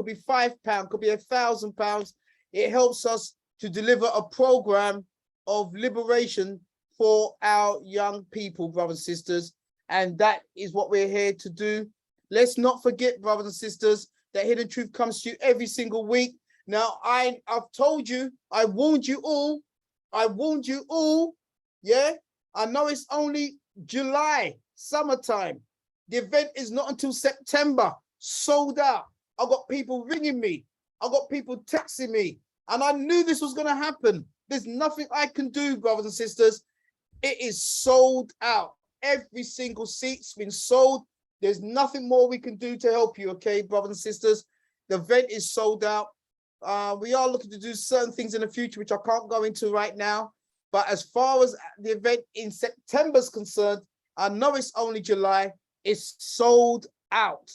be £5, could be £1,000. It helps us to deliver a program of liberation for our young people, brothers and sisters. And that is what we're here to do. Let's not forget, brothers and sisters, that Hidden Truth comes to you every single week. Now, I've told you, I warned you all. Yeah, I know it's only July, summertime. The event is not until September, sold out. I got people ringing me. I got people texting me. And I knew this was going to happen. There's nothing I can do, brothers and sisters. It is sold out. Every single seat's been sold. There's nothing more we can do to help you, okay, brothers and sisters? The event is sold out. We are looking to do certain things in the future, which I can't go into right now. But as far as the event in September is concerned, I know it's only July. It's sold out.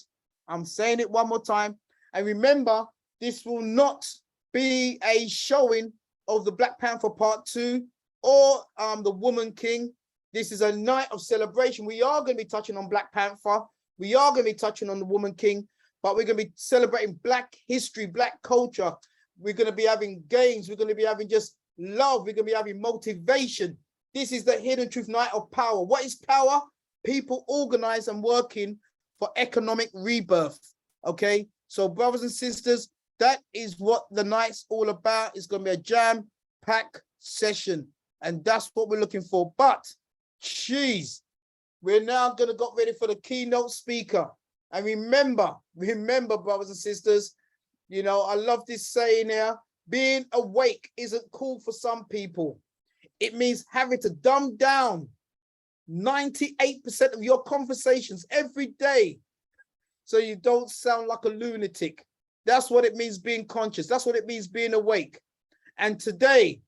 I'm saying it one more time. And remember, this will not be a showing of the Black Panther Part 2 or the Woman King. This is a night of celebration. We are going to be touching on Black Panther. We are going to be touching on the Woman King, but we're going to be celebrating Black history, Black culture. We're going to be having games. We're going to be having just love. We're going to be having motivation. This is the Hidden Truth Night of Power. What is power? People organized and working for economic rebirth. Okay, so brothers and sisters, that is what the night's all about. It's going to be a jam-packed session, and that's what we're looking for. But, geez, we're now going to get ready for the keynote speaker. And remember, brothers and sisters, you know, I love this saying here, being awake isn't cool for some people. It means having to dumb down 98% of your conversations every day so you don't sound like a lunatic. That's what it means being conscious. That's what it means being awake. And today,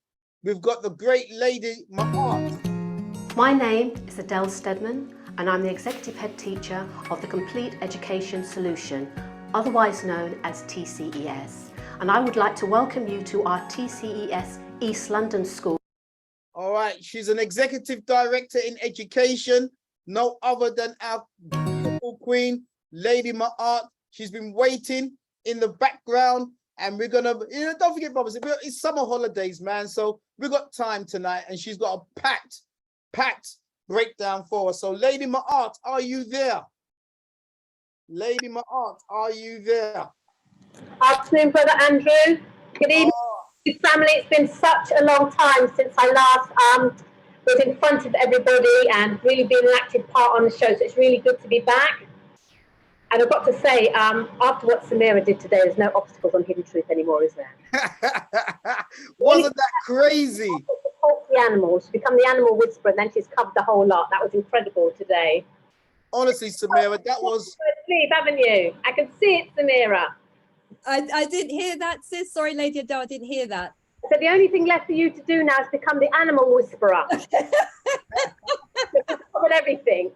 we've got the great lady, Maat. My name is Adele Stedman, and I'm the Executive Head Teacher of the Complete Education Solution, otherwise known as TCES. And I would like to welcome you to our TCES East London School. All right, she's an Executive Director in Education, no other than our beautiful queen, Lady Maat. She's been waiting in the background, and we're gonna, you know, don't forget, brothers, it's summer holidays, man. So we've got time tonight, and she's got a packed breakdown for us. So, Lady Maat, are you there? Lady Maat, are you there? Afternoon, Brother Andrew. Good evening, family. It's been such a long time since I last was in front of everybody and really been an active part on the show. So it's really good to be back. And I've got to say, after what Samira did today, there's no obstacles on Hidden Truth anymore, is there? Wasn't that crazy? Talk to the animals, become the animal whisperer, and then she's covered the whole lot. That was incredible today. Honestly, Samira, that was... Sleep, haven't you? I can see it, Samira. I didn't hear that, sis. Sorry, Lady Adele, I didn't hear that. So the only thing left for you to do now is become the animal whisperer. Covered everything.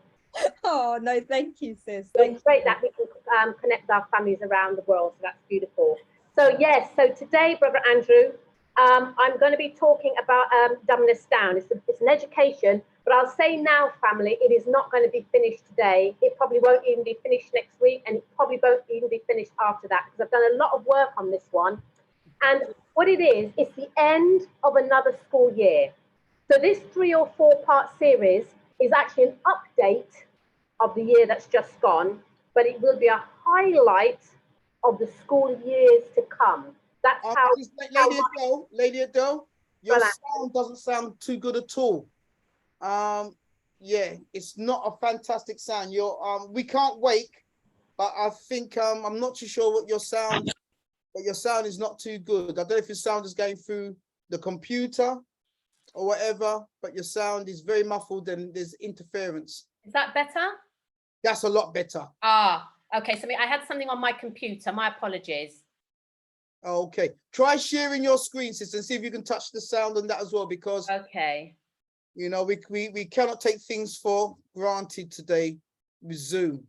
Oh, no, thank you, sis. It's great that we can connect our families around the world, so that's beautiful. So yes, so today, Brother Andrew, I'm going to be talking about dumbing us down. It's an education, but I'll say now, family, it is not going to be finished today. It probably won't even be finished next week, and it probably won't even be finished after that, because I've done a lot of work on this one. And what it is, it's the end of another school year. So this 3 or 4 part series is actually an update of the year that's just gone, but it will be a highlight of the school years to come. That's how... Lady Adele, your sound doesn't sound too good at all. Yeah, it's not a fantastic sound. We can't wake, but I think I'm not too sure what your sound, but your sound is not too good. I don't know if your sound is going through the computer or whatever, but your sound is very muffled and there's interference. Is that better? That's a lot better. Ah, okay. So I had something on my computer. My apologies. Okay. Try sharing your screen, sister, and see if you can touch the sound on that as well, because okay, you know, we cannot take things for granted today with Zoom.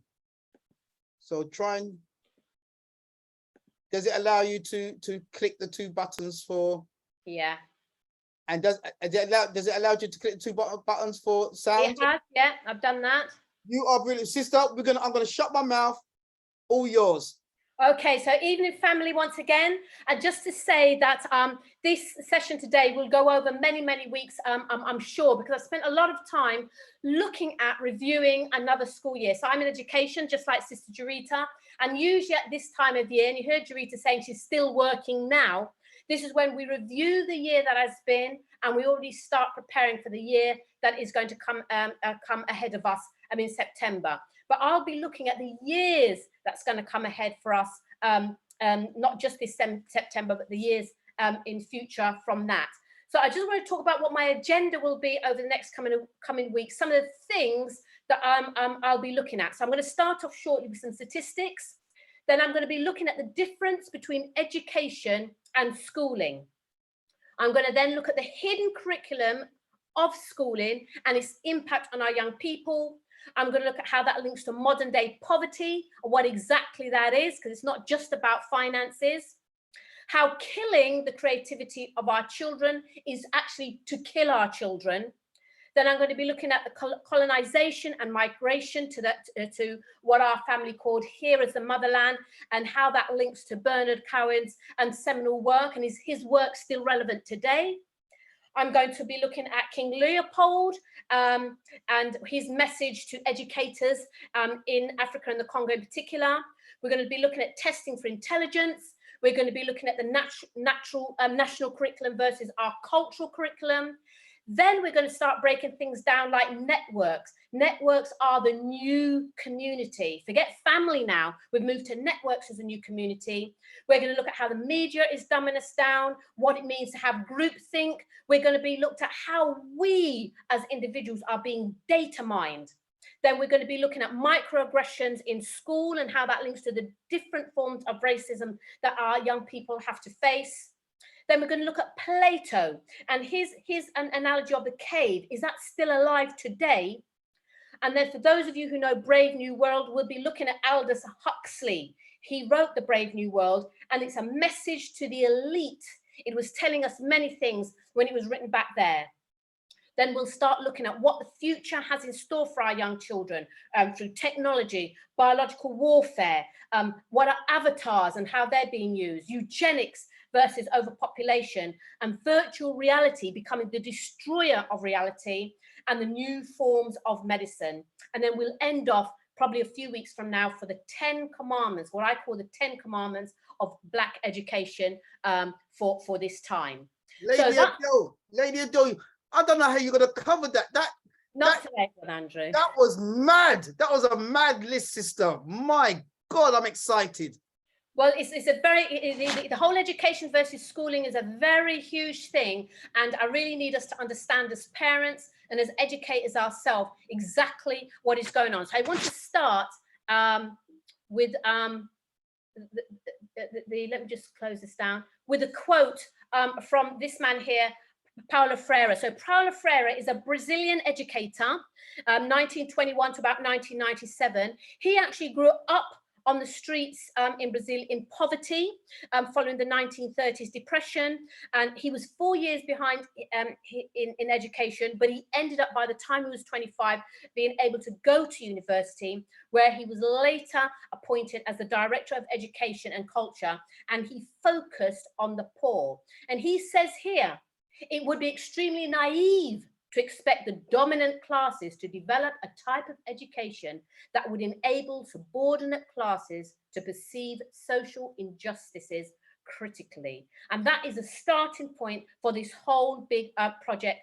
So try and... Does it allow you to click the 2 buttons for... Yeah. And does it allow you to click the 2 buttons for sound? It has, yeah, I've done that. You are brilliant, sister. I'm gonna shut my mouth. All yours. Okay, so evening family once again, and just to say that this session today will go over many weeks, I'm sure, because I've spent a lot of time looking at reviewing another school year. So I'm in education, just like Sister Jarita, and usually at this time of year, and you heard Jarita saying she's still working now, this is when we review the year that has been, and we already start preparing for the year that is going to come ahead of us in September. But I'll be looking at the years that's going to come ahead for us, not just this September, but the years in future from that. So I just want to talk about what my agenda will be over the next coming weeks, some of the things that I'll be looking at. So I'm going to start off shortly with some statistics. Then I'm going to be looking at the difference between education and schooling. I'm going to then look at the hidden curriculum of schooling and its impact on our young people. I'm going to look at how that links to modern day poverty, or what exactly that is, because it's not just about finances. How killing the creativity of our children is actually to kill our children. Then I'm going to be looking at the colonization and migration to what our family called here as the motherland, and how that links to Bernard Cohen's seminal work, and is his work still relevant today? I'm going to be looking at King Leopold and his message to educators in Africa and the Congo in particular. We're going to be looking at testing for intelligence. We're going to be looking at the national curriculum versus our cultural curriculum. Then we're going to start breaking things down like networks. Networks are the new community. Forget family now. We've moved to networks as a new community. We're going to look at how the media is dumbing us down, what it means to have groupthink. We're going to be looked at how we as individuals are being data mined. Then we're going to be looking at microaggressions in school and how that links to the different forms of racism that our young people have to face. Then we're going to look at Plato and his analogy of the cave. Is that still alive today? And then for those of you who know Brave New World, we'll be looking at Aldous Huxley. He wrote the Brave New World, and it's a message to the elite. It was telling us many things when it was written back there. Then we'll start looking at what the future has in store for our young children through technology, biological warfare, what are avatars and how they're being used, eugenics versus overpopulation, and virtual reality becoming the destroyer of reality, and the new forms of medicine. And then we'll end off probably a few weeks from now for the 10 commandments, what I call the 10 commandments of Black education for this time. Lady Ado, I don't know how you're going to cover that. Not today, Andrew. That was mad. That was a mad list, sister. My God, I'm excited. Well, it's a very, the whole education versus schooling is a very huge thing. And I really need us to understand as parents and as educators ourselves exactly what is going on. So I want to start with, let me just close this down, with a quote from this man here, Paulo Freire. So Paulo Freire is a Brazilian educator, 1921 to about 1997. He actually grew up on the streets in Brazil in poverty following the 1930s depression, and he was 4 years behind in education, but he ended up, by the time he was 25, being able to go to university, where he was later appointed as the director of education and culture, and he focused on the poor. And he says here, it would be extremely naive to expect the dominant classes to develop a type of education that would enable subordinate classes to perceive social injustices critically. And that is a starting point for this whole big project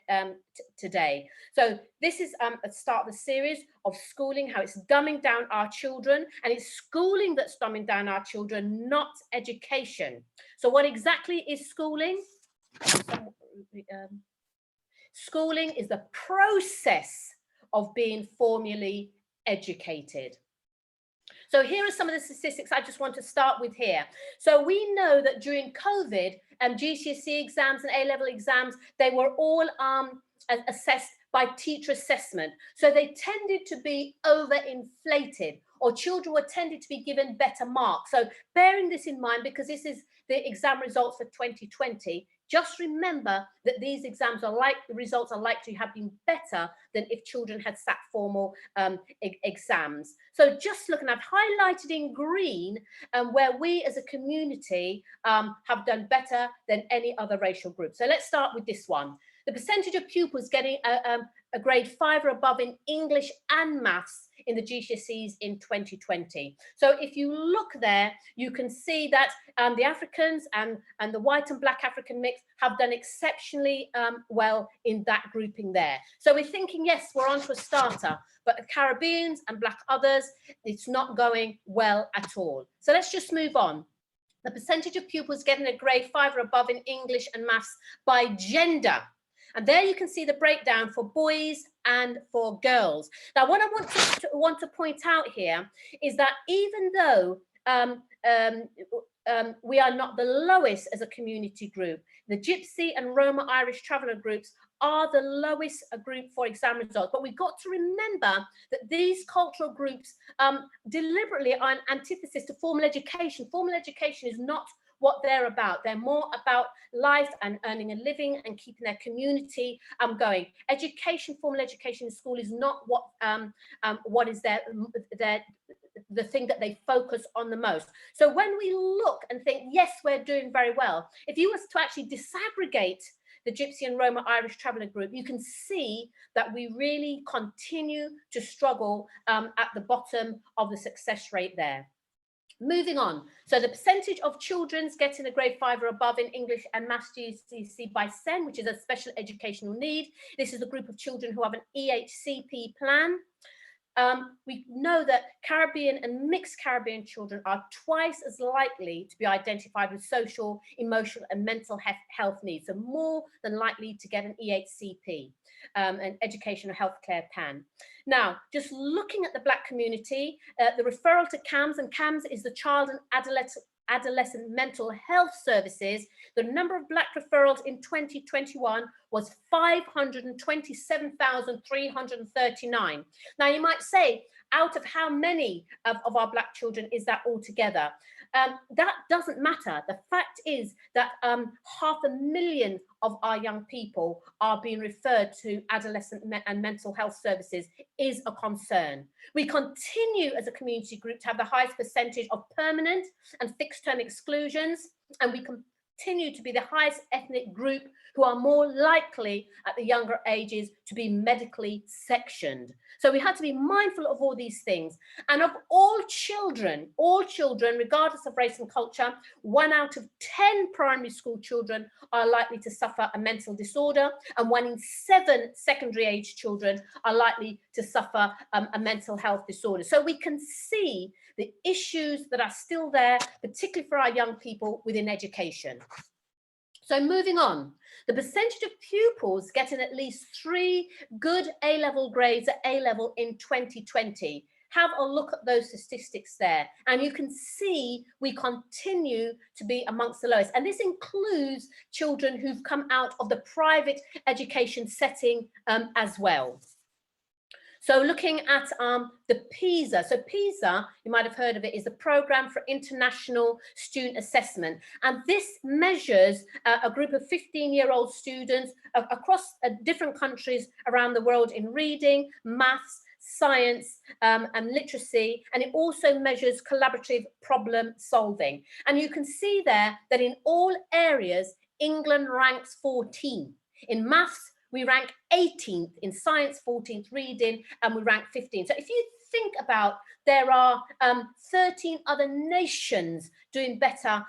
today. So this is a start of the series of schooling, how it's dumbing down our children, and it's schooling that's dumbing down our children, not education. So what exactly is schooling? Schooling is the process of being formally educated. So here are some of the statistics I just want to start with here. So we know that during COVID, GCSE exams and A-level exams, they were all assessed by teacher assessment. So they tended to be overinflated. or children were tended to be given better marks. So bearing this in mind, because this is the exam results for 2020, just remember that these exams are results are likely to have been better than if children had sat formal exams. So just looking, I've highlighted in green where we as a community have done better than any other racial group. So let's start with this one. The percentage of pupils getting a grade 5 or above in English and maths in the GCSEs in 2020. So if you look there, you can see that the Africans and the white and black African mix have done exceptionally well in that grouping there. So we're thinking, yes, we're on to a starter, but the Caribbeans and black others, it's not going well at all. So let's just move on. The percentage of pupils getting a grade 5 or above in English and maths by gender. And there you can see the breakdown for boys and for girls. Now, what I want to point out here is that even though we are not the lowest as a community group, the Gypsy and Roma Irish traveller groups are the lowest group for exam results. But we've got to remember that these cultural groups deliberately are an antithesis to formal education. Formal education is not what they're about. They're more about life and earning a living and keeping their community going. Education, formal education in school is not what is the thing that they focus on the most. So when we look and think, yes, we're doing very well, if you was to actually disaggregate the Gypsy and Roma Irish traveller group, you can see that we really continue to struggle at the bottom of the success rate there. Moving on, so the percentage of children getting a grade 5 or above in English and Maths GCSE by SEN, which is a special educational need. This is a group of children who have an EHCP plan. We know that Caribbean and mixed Caribbean children are twice as likely to be identified with social, emotional and mental health needs, so more than likely to get an EHCP, an educational healthcare plan. Now, just looking at the Black community, the referral to CAMHS, and CAMHS is the Child and Adolescent Mental Health Services, the number of Black referrals in 2021 was 527,339. Now, you might say, out of how many of our Black children is that altogether? That doesn't matter. The fact is that 500,000 of our young people are being referred to adolescent and mental health services is a concern. We continue as a community group to have the highest percentage of permanent and fixed term exclusions, and we continue to be the highest ethnic group who are more likely at the younger ages to be medically sectioned. So we had to be mindful of all these things. And of all children, regardless of race and culture, 1 out of 10 primary school children are likely to suffer a mental disorder, and 1 in 7 secondary age children are likely to suffer a mental health disorder. So we can see the issues that are still there, particularly for our young people within education. So moving on, the percentage of pupils getting at least 3 good A-level grades at A-level in 2020. Have a look at those statistics there, and you can see we continue to be amongst the lowest. And this includes children who've come out of the private education setting as well. So looking at the PISA. So PISA, you might have heard of it, is the Programme for International Student Assessment. And this measures a group of 15-year-old students across different countries around the world in reading, maths, science and literacy, and it also measures collaborative problem solving. And you can see there that in all areas, England ranks 14. In maths, we rank 18th, in science 14th, reading, and we rank 15th. So if you think about, there are 13 other nations doing better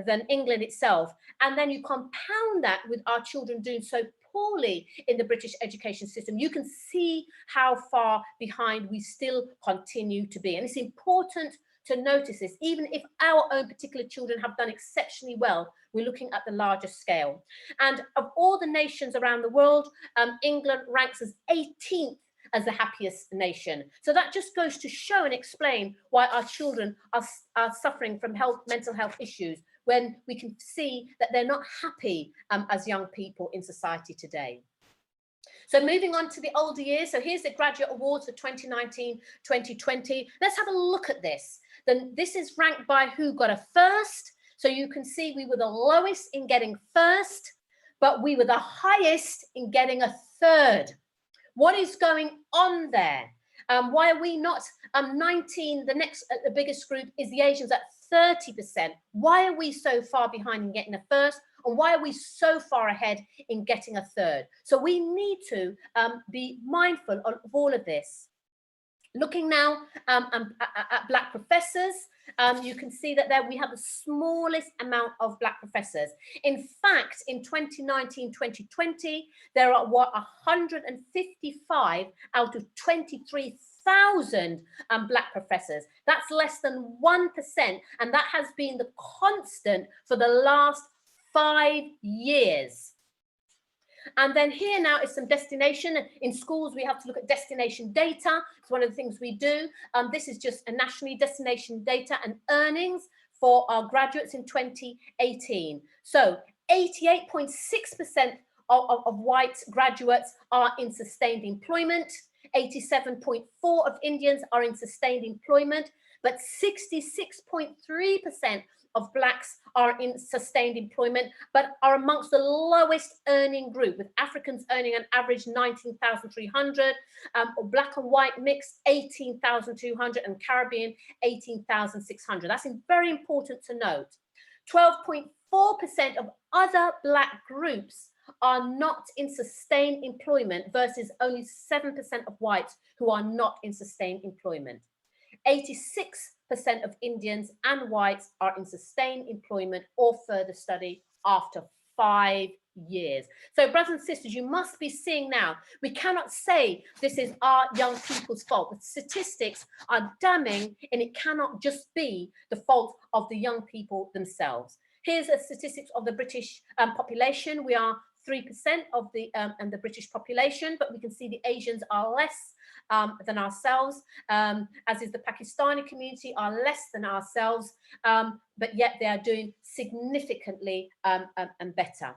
than England itself, and then you compound that with our children doing so poorly in the British education system, you can see how far behind we still continue to be. And it's important to notice this, even if our own particular children have done exceptionally well, we're looking at the larger scale. And of all the nations around the world, England ranks as 18th as the happiest nation. So that just goes to show and explain why our children are suffering from mental health issues, when we can see that they're not happy as young people in society today. So moving on to the older years. So here's the graduate awards for 2019, 2020. Let's have a look at this. Then this is ranked by who got a first. So you can see we were the lowest in getting first, but we were the highest in getting a third. What is going on there? Why are we not 19? The next, the biggest group is the Asians at 30%. Why are we so far behind in getting a first? And why are we so far ahead in getting a third? So we need to be mindful of all of this. Looking now at Black professors, you can see that there we have the smallest amount of Black professors. In fact, in 2019-2020, there are 155 out of 23,000 Black professors. That's less than 1%, and that has been the constant for the last 5 years. And then here now is some destination. In schools, we have to look at destination data. It's one of the things we do. This is just a nationally destination data and earnings for our graduates in 2018. So 88.6% of white graduates are in sustained employment. 87.4% of Indians are in sustained employment, but 66.3% of Blacks are in sustained employment, but are amongst the lowest earning group, with Africans earning an average 19,300, Black and white mix 18,200, and Caribbean 18,600. That's very important to note. 12.4% of other Black groups are not in sustained employment versus only 7% of whites who are not in sustained employment. 86% of Indians and whites are in sustained employment or further study after 5 years. So brothers and sisters, you must be seeing now, we cannot say this is our young people's fault. The statistics are damning, and it cannot just be the fault of the young people themselves. Here's a statistics of the British population. We are 3% of the British population, but we can see the Asians are less than ourselves, as is the Pakistani community are less than ourselves, but yet they are doing significantly and better.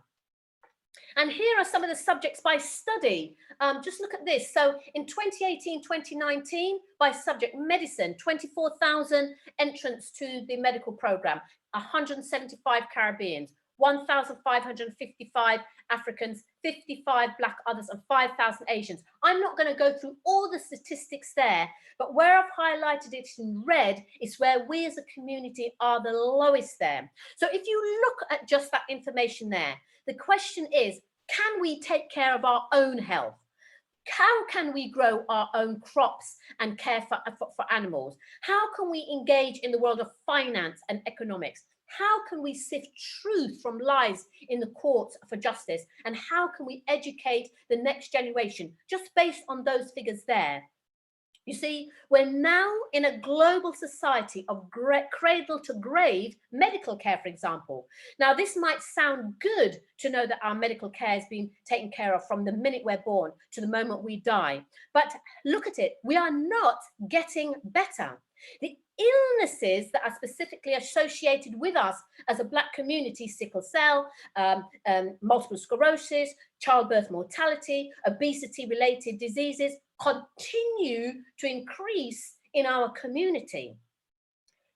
And here are some of the subjects by study. Just look at this. So in 2018-2019, by subject medicine, 24,000 entrants to the medical program, 175 Caribbeans, 1,555 Africans, 55 Black others, and 5,000 Asians. I'm not going to go through all the statistics there, but where I've highlighted it in red is where we as a community are the lowest there. So if you look at just that information there, the question is, can we take care of our own health? How can we grow our own crops and care for animals? How can we engage in the world of finance and economics? How can we sift truth from lies in the courts for justice? And how can we educate the next generation just based on those figures there? You see, we're now in a global society of cradle to grave medical care, for example. Now, this might sound good to know that our medical care is being taken care of from the minute we're born to the moment we die. But look at it, we are not getting better. The illnesses that are specifically associated with us as a Black community, sickle cell, multiple sclerosis, childbirth mortality, obesity-related diseases, continue to increase in our community.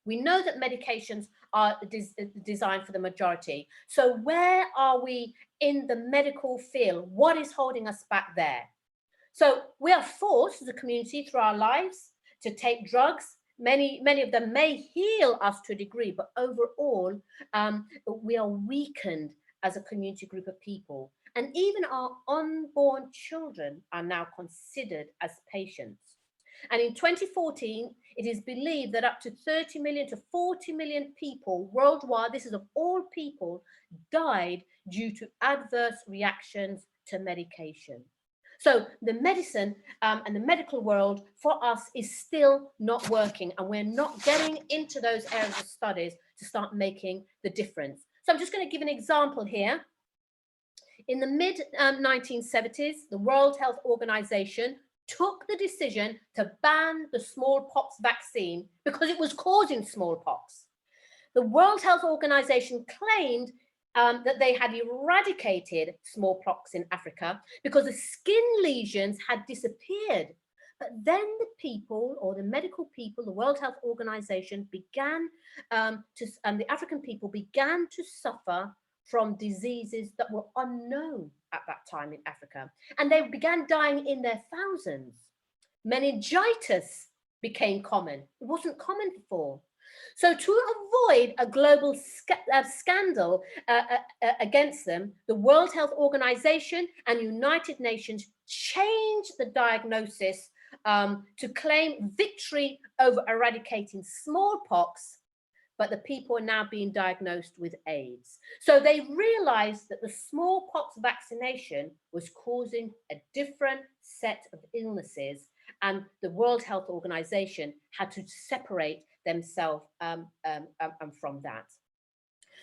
We know that medications are designed for the majority. So where are we in the medical field? What is holding us back there? So we are forced as a community through our lives to take drugs. Many of them may heal us to a degree, but overall, we are weakened as a community group of people. And even our unborn children are now considered as patients. And in 2014, it is believed that up to 30 million to 40 million people worldwide, this is of all people, died due to adverse reactions to medication. So the medicine and the medical world for us is still not working, and we're not getting into those areas of studies to start making the difference. So I'm just going to give an example here. In the mid-1970s, the World Health Organization took the decision to ban the smallpox vaccine because it was causing smallpox. The World Health Organization claimed that they had eradicated smallpox in Africa because the skin lesions had disappeared. But then the people, or the medical people, the World Health Organization began the African people began to suffer from diseases that were unknown at that time in Africa. And they began dying in their thousands. Meningitis became common. It wasn't common before. So to avoid a global scandal against them, the World Health Organization and United Nations changed the diagnosis to claim victory over eradicating smallpox, but the people are now being diagnosed with AIDS. So they realized that the smallpox vaccination was causing a different set of illnesses, and the World Health Organization had to separate themselves from that.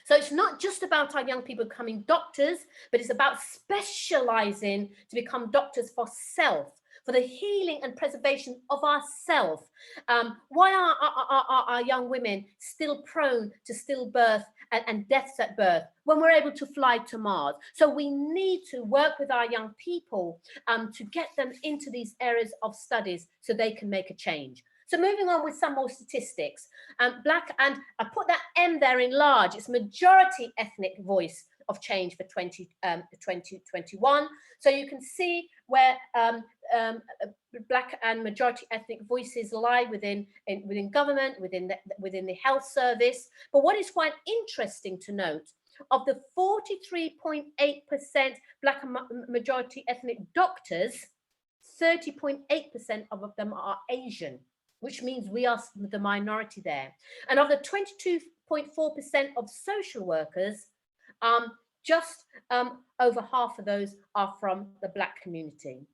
So it's not just about our young people becoming doctors, but it's about specializing to become doctors for self, for the healing and preservation of ourself. Why are our young women still prone to stillbirth and deaths at birth when we're able to fly to Mars? So we need to work with our young people to get them into these areas of studies so they can make a change. So moving on with some more statistics, Black, and I put that M there in large, it's majority ethnic voice of change for 2021. So you can see where Black and majority ethnic voices lie within government, within the health service. But what is quite interesting to note, of the 43.8% Black and majority ethnic doctors, 30.8% of them are Asian, which means we are the minority there. And of the 22.4% of social workers, just over half of those are from the Black community.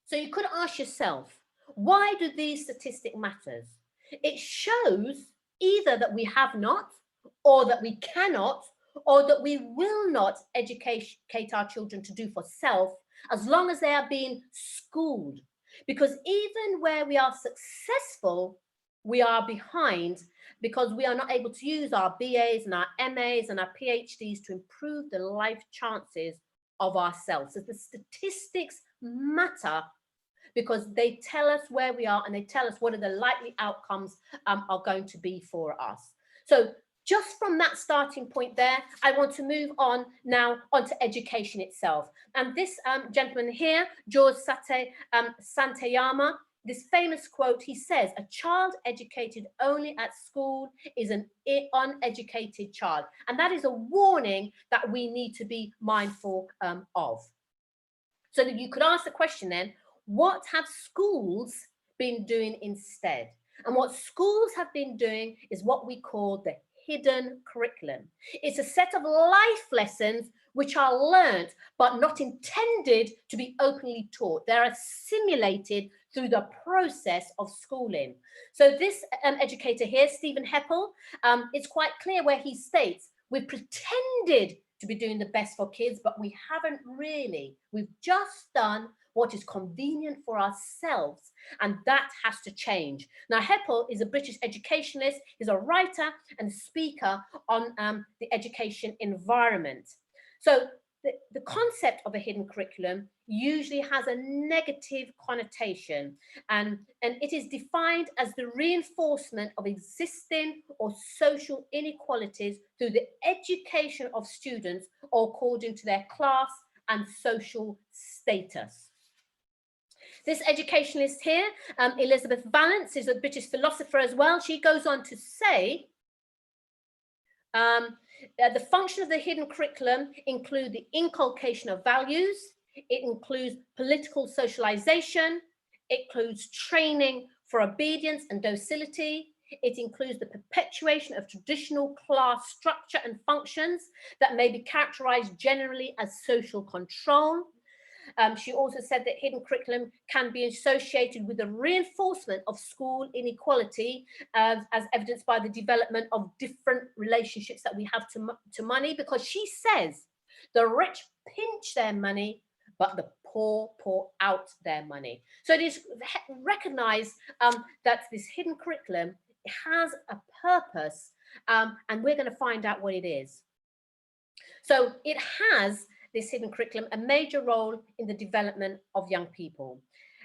So you could ask yourself, why do these statistics matter? It shows either that we have not, or that we cannot, or that we will not educate our children to do for self, as long as they are being schooled. Because even where we are successful, we are behind because we are not able to use our BAs and our MAs and our PhDs to improve the life chances of ourselves. So the statistics matter because they tell us where we are and they tell us what are the likely outcomes are going to be for us. So just from that starting point there, I want to move on now onto education itself. And this gentleman here, George Santayama, this famous quote, he says, "A child educated only at school is an uneducated child." And that is a warning that we need to be mindful of. So that you could ask the question then, what have schools been doing instead? And what schools have been doing is what we call the hidden curriculum. It's a set of life lessons which are learnt but not intended to be openly taught. They're assimilated through the process of schooling. So this educator here, Stephen Heppel, it's quite clear where he states, we've pretended to be doing the best for kids, but we haven't really. We've just done what is convenient for ourselves, and that has to change. Now, Heppel is a British educationalist, he's a writer and speaker on the education environment. So the concept of a hidden curriculum usually has a negative connotation, and it is defined as the reinforcement of existing or social inequalities through the education of students or according to their class and social status. This educationalist here, Elizabeth Valence, is a British philosopher as well. She goes on to say, the function of the hidden curriculum include the inculcation of values, it includes political socialization, it includes training for obedience and docility, it includes the perpetuation of traditional class structure and functions that may be characterized generally as social control. She also said that hidden curriculum can be associated with the reinforcement of school inequality, as evidenced by the development of different relationships that we have to money, because she says the rich pinch their money, but the poor pour out their money. So it is recognized that this hidden curriculum has a purpose, and we're going to find out what it is. So it has, this hidden curriculum, a major role in the development of young people.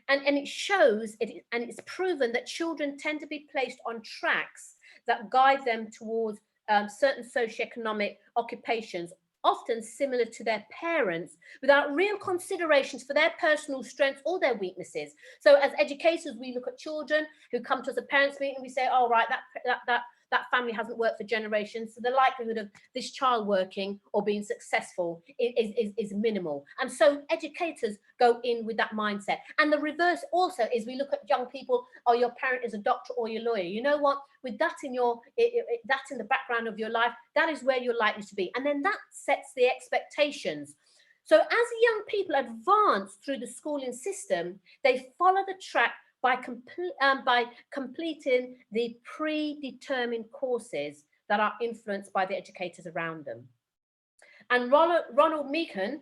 And it shows, and it's proven that children tend to be placed on tracks that guide them towards certain socioeconomic occupations, often similar to their parents, without real considerations for their personal strengths or their weaknesses. So as educators, we look at children who come to us at parents' meeting and we say, oh, right, that family hasn't worked for generations, so the likelihood of this child working or being successful is minimal. And so educators go in with that mindset. And the reverse also is, we look at young people, oh, your parent is a doctor or your lawyer. You know what? With that in that's in the background of your life, that is where you're likely to be. And then that sets the expectations. So as young people advance through the schooling system, they follow the track by completing the predetermined courses that are influenced by the educators around them. And Ronald Meehan,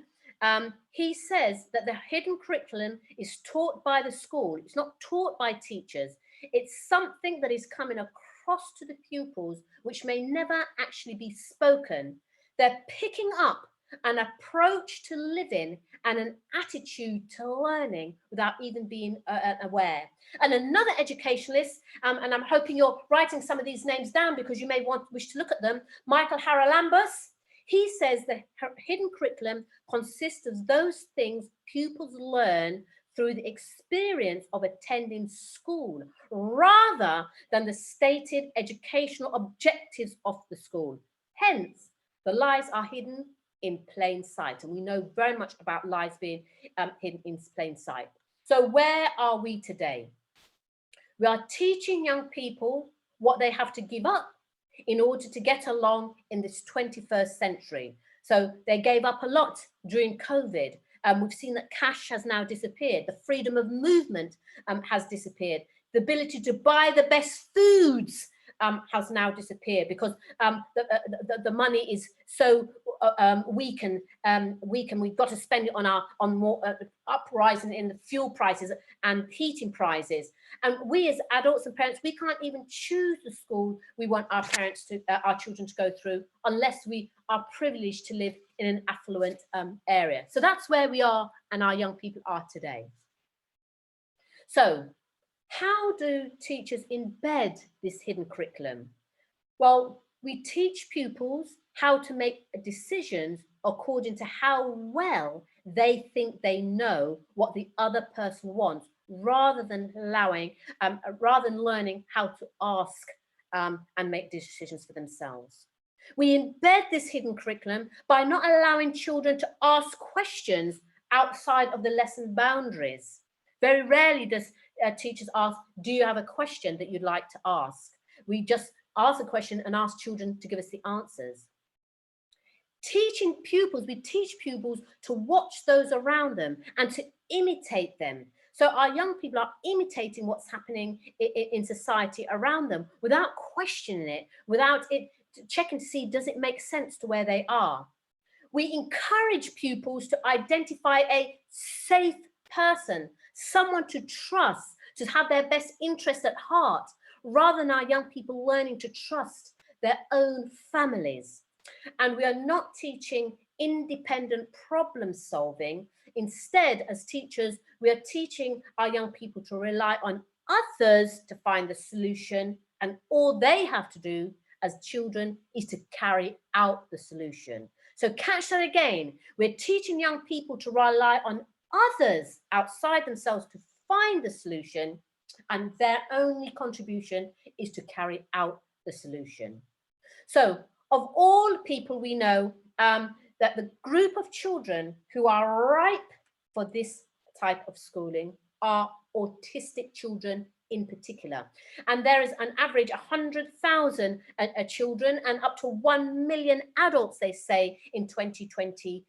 he says that the hidden curriculum is taught by the school. It's not taught by teachers. It's something that is coming across to the pupils, which may never actually be spoken. They're picking up an approach to living and an attitude to learning without even being aware. And another educationalist, and I'm hoping you're writing some of these names down because you may wish to look at them, Michael Haralambous, he says the hidden curriculum consists of those things pupils learn through the experience of attending school, rather than the stated educational objectives of the school. Hence, the lies are hidden in plain sight. And we know very much about lies being hidden in plain sight. So where are we today? We are teaching young people what they have to give up in order to get along in this 21st century. So they gave up a lot during COVID. We've seen that cash has now disappeared. The freedom of movement has disappeared. The ability to buy the best foods has now disappeared because the money is so weak and we've got to spend it on more uprising in the fuel prices and heating prices. And we as adults and parents, we can't even choose the school we want our children to go through unless we are privileged to live in an affluent area. So that's where we are and our young people are today. So how do teachers embed this hidden curriculum? Well, we teach pupils how to make decisions according to how well they think they know what the other person wants, rather than learning how to ask and make decisions for themselves. We embed this hidden curriculum by not allowing children to ask questions outside of the lesson boundaries. Very rarely does teachers ask, do you have a question that you'd like to ask? We just ask a question and ask children to give us the answers. We teach pupils to watch those around them and to imitate them. So our young people are imitating what's happening in society around them without questioning it, without it checking to see, does it make sense to where they are? We encourage pupils to identify a safe person, someone to trust, to have their best interest at heart, rather than our young people learning to trust their own families. And we are not teaching independent problem solving. Instead, as teachers, we are teaching our young people to rely on others to find the solution, and all they have to do as children is to carry out the solution. So catch that again. We're teaching young people to rely on others outside themselves to find the solution, and their only contribution is to carry out the solution. So of all people we know, that the group of children who are ripe for this type of schooling are autistic children in particular. And there is an average 100,000 children and up to 1 million adults, they say, in 2020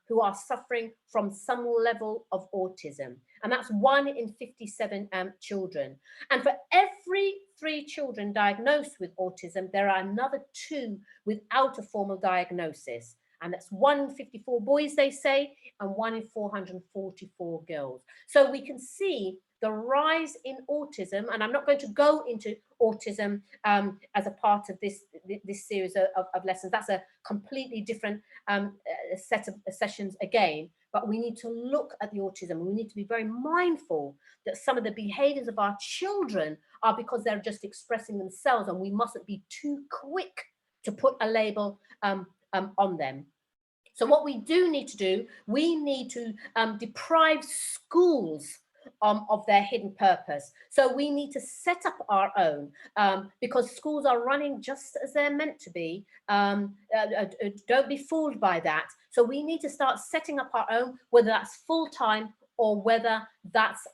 who are suffering from some level of autism. And that's 1 in 57 children. And for every 3 children diagnosed with autism, there are another 2 without a formal diagnosis. And that's 1 in 54 boys, they say, and 1 in 444 girls. So we can see the rise in autism, and I'm not going to go into autism as a part of this series of lessons. That's a completely different set of sessions again, but we need to look at the autism. We need to be very mindful that some of the behaviors of our children are because they're just expressing themselves, and we mustn't be too quick to put a label on them. So what we do need to do, we need to deprive schools of their hidden purpose. So we need to set up our own, because schools are running just as they're meant to be. Don't be fooled by that. So we need to start setting up our own, whether that's full-time or whether that's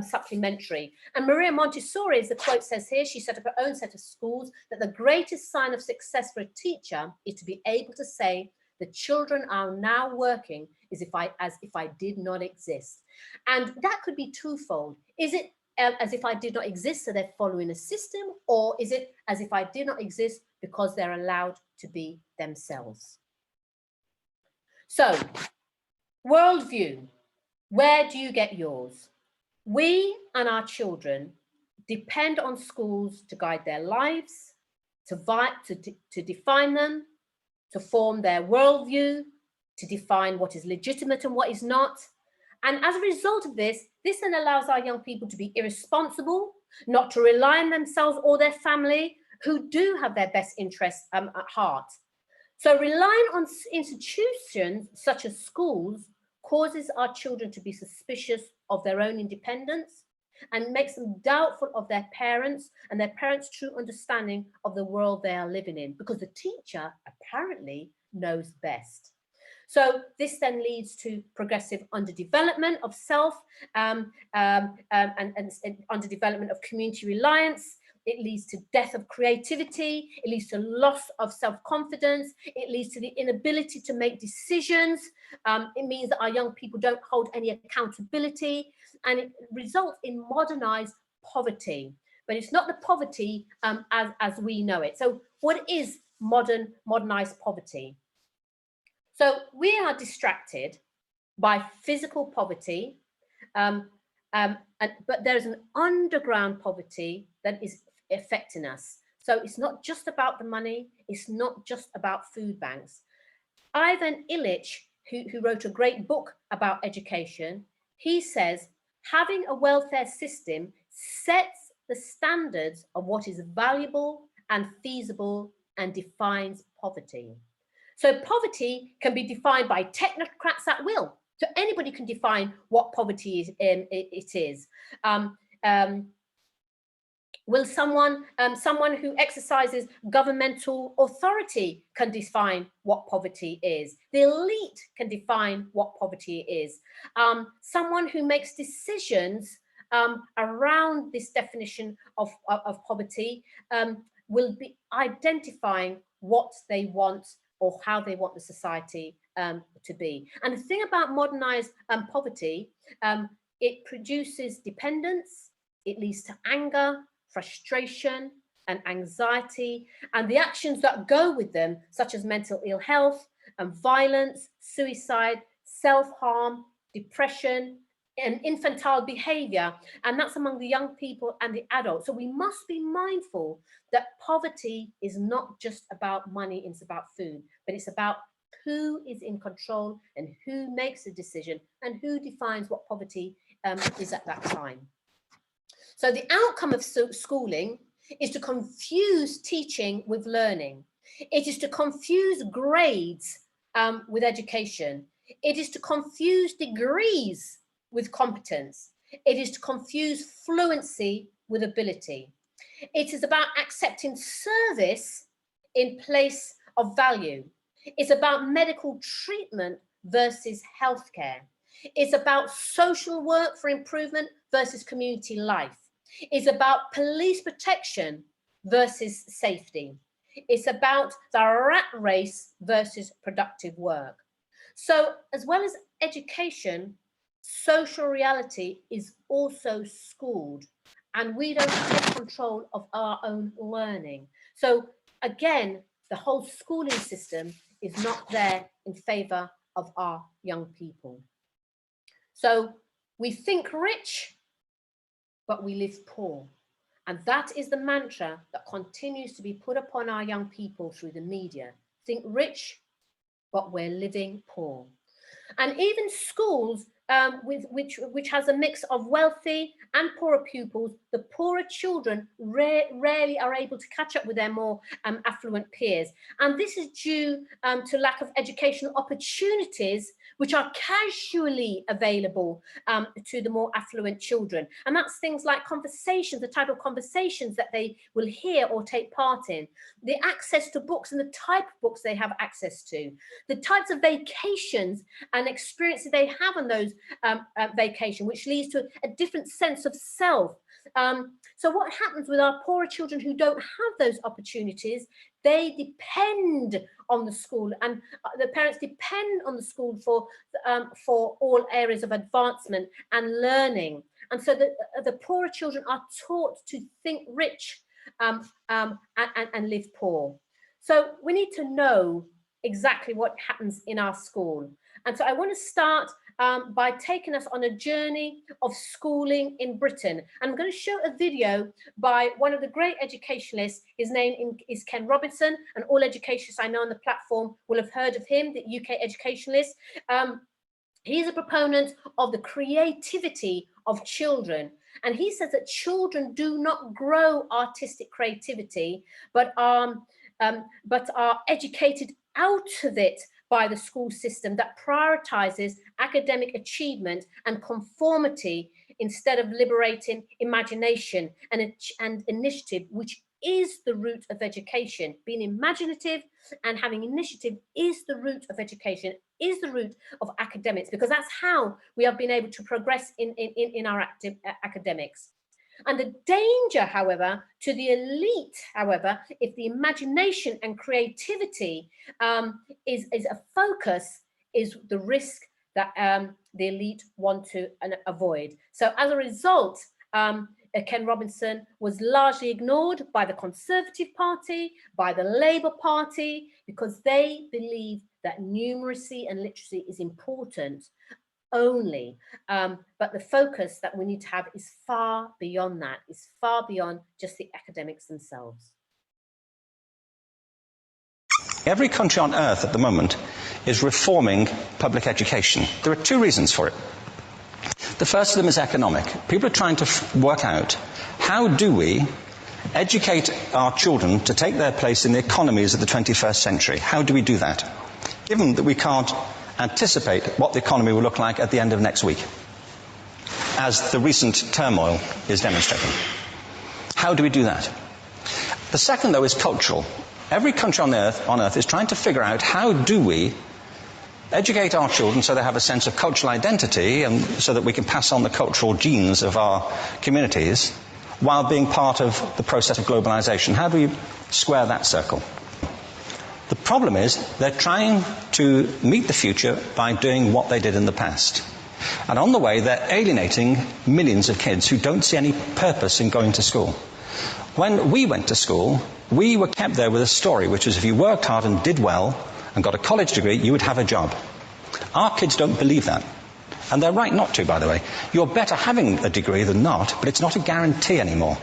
supplementary. And Maria Montessori, as the quote says here, she set up her own set of schools, that the greatest sign of success for a teacher is to be able to say, the children are now working as if I did not exist. And that could be twofold. Is it as if I did not exist, so they're following a system, or is it as if I did not exist because they're allowed to be themselves? So, worldview, where do you get yours? We and our children depend on schools to guide their lives, to define them, to form their worldview, to define what is legitimate and what is not. And as a result of this then allows our young people to be irresponsible, not to rely on themselves or their family, who do have their best interests at heart. So relying on institutions such as schools causes our children to be suspicious of their own independence and makes them doubtful of their parents and their parents' true understanding of the world they are living in, because the teacher apparently knows best. So this then leads to progressive underdevelopment of self and underdevelopment of community reliance. It leads to death of creativity. It leads to loss of self-confidence. It leads to the inability to make decisions. It means that our young people don't hold any accountability, and it results in modernized poverty. But it's not the poverty as we know it. So what is modernized poverty? So we are distracted by physical poverty, but there's an underground poverty that is affecting us. So it's not just about the money, it's not just about food banks. Ivan Illich, who wrote a great book about education, he says, having a welfare system sets the standards of what is valuable and feasible and defines poverty. So poverty can be defined by technocrats at will. So anybody can define what poverty is. Will someone who exercises governmental authority can define what poverty is? The elite can define what poverty is. Someone who makes decisions around this definition of poverty will be identifying what they want or how they want the society to be. And the thing about modernized poverty, it produces dependence, it leads to anger, frustration, and anxiety, and the actions that go with them, such as mental ill health and violence, suicide, self-harm, depression, and infantile behavior, and that's among the young people and the adults. So we must be mindful that poverty is not just about money, it's about food, but it's about who is in control and who makes the decision and who defines what poverty is at that time. So the outcome of schooling is to confuse teaching with learning. It is to confuse grades with education. It is to confuse degrees with competence. It is to confuse fluency with ability. It is about accepting service in place of value. It's about medical treatment versus healthcare. It's about social work for improvement versus community life. It's about police protection versus safety. It's about the rat race versus productive work. So as well as education, social reality is also schooled, and we don't take control of our own learning. So again, the whole schooling system is not there in favor of our young people. So we think rich, but we live poor. And that is the mantra that continues to be put upon our young people through the media. Think rich, but we're living poor. And even schools which has a mix of wealthy and poorer pupils, the poorer children rarely are able to catch up with their more affluent peers. And this is due to lack of educational opportunities which are casually available to the more affluent children. And that's things like conversations, the type of conversations that they will hear or take part in, the access to books and the type of books they have access to, the types of vacations and experiences they have on those vacation, which leads to a different sense of self. So what happens with our poorer children who don't have those opportunities? They depend on the school, and the parents depend on the school for all areas of advancement and learning. And so the poorer children are taught to think rich and live poor. So we need to know exactly what happens in our school. And so I want to start by taking us on a journey of schooling in Britain. And I'm going to show a video by one of the great educationalists. His name is Ken Robinson, and all educationists I know on the platform will have heard of him, the UK educationalist. He's a proponent of the creativity of children. And he says that children do not grow artistic creativity, but are educated out of it by the school system that prioritizes academic achievement and conformity instead of liberating imagination and initiative, which is the root of education. Being imaginative and having initiative is the root of education, is the root of academics, because that's how we have been able to progress in our academics. And the danger, however, to the elite, however, if the imagination and creativity is a focus, is the risk that the elite want to avoid. So as a result, Ken Robinson was largely ignored by the Conservative Party, by the Labour Party, because they believe that numeracy and literacy is important only, but the focus that we need to have is far beyond that, is far beyond just the academics themselves. Every country on earth at the moment is reforming public education. There are two reasons for it. The first of them is economic. People are trying to work out, how do we educate our children to take their place in the economies of the 21st century? How do we do that, given that we can't anticipate what the economy will look like at the end of next week, as the recent turmoil is demonstrating? How do we do that? The second, though, is cultural. Every country on earth is trying to figure out, how do we educate our children so they have a sense of cultural identity and so that we can pass on the cultural genes of our communities while being part of the process of globalization? How do we square that circle? The problem is they're trying to meet the future by doing what they did in the past. And on the way, they're alienating millions of kids who don't see any purpose in going to school. When we went to school, we were kept there with a story, which was if you worked hard and did well and got a college degree, you would have a job. Our kids don't believe that. And they're right not to, by the way. You're better having a degree than not, but it's not a guarantee anymore.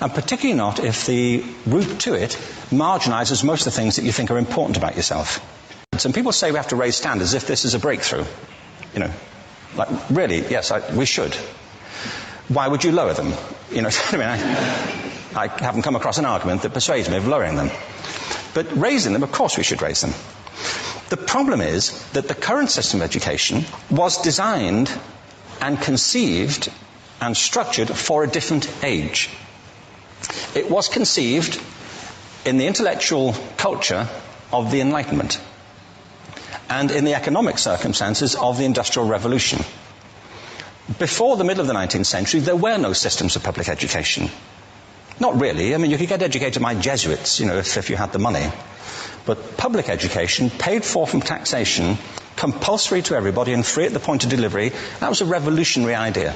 And particularly not if the route to it marginalizes most of the things that you think are important about yourself. Some people say we have to raise standards as if this is a breakthrough. You know, like, really, yes, we should. Why would you lower them? You know, I mean, I haven't come across an argument that persuades me of lowering them. But raising them, of course we should raise them. The problem is that the current system of education was designed and conceived and structured for a different age. It was conceived in the intellectual culture of the Enlightenment and in the economic circumstances of the Industrial Revolution. Before the middle of the 19th century, there were no systems of public education. Not really. I mean, you could get educated by Jesuits, you know, if you had the money. But public education, paid for from taxation, compulsory to everybody and free at the point of delivery, that was a revolutionary idea.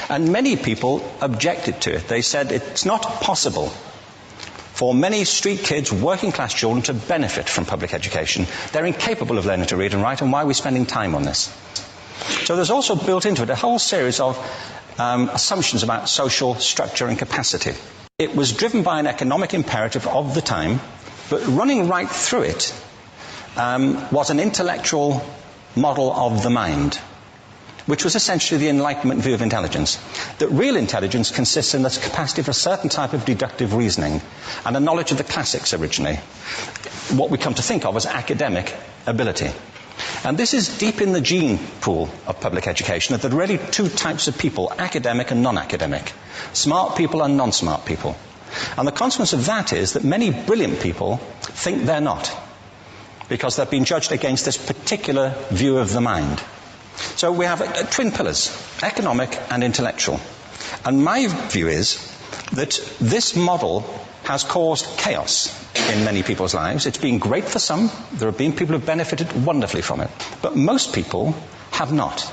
And many people objected to it. They said it's not possible for many street kids, working class children, to benefit from public education. They're incapable of learning to read and write, and why are we spending time on this? So there's also built into it a whole series of assumptions about social structure and capacity. It was driven by an economic imperative of the time, but running right through it was an intellectual model of the mind, which was essentially the Enlightenment view of intelligence. That real intelligence consists in the capacity for a certain type of deductive reasoning and a knowledge of the classics originally, what we come to think of as academic ability. And this is deep in the gene pool of public education, that there are really two types of people, academic and non-academic, smart people and non-smart people. And the consequence of that is that many brilliant people think they're not, because they've been judged against this particular view of the mind. So we have twin pillars, economic and intellectual. And my view is that this model has caused chaos in many people's lives. It's been great for some. There have been people who've benefited wonderfully from it. But most people have not.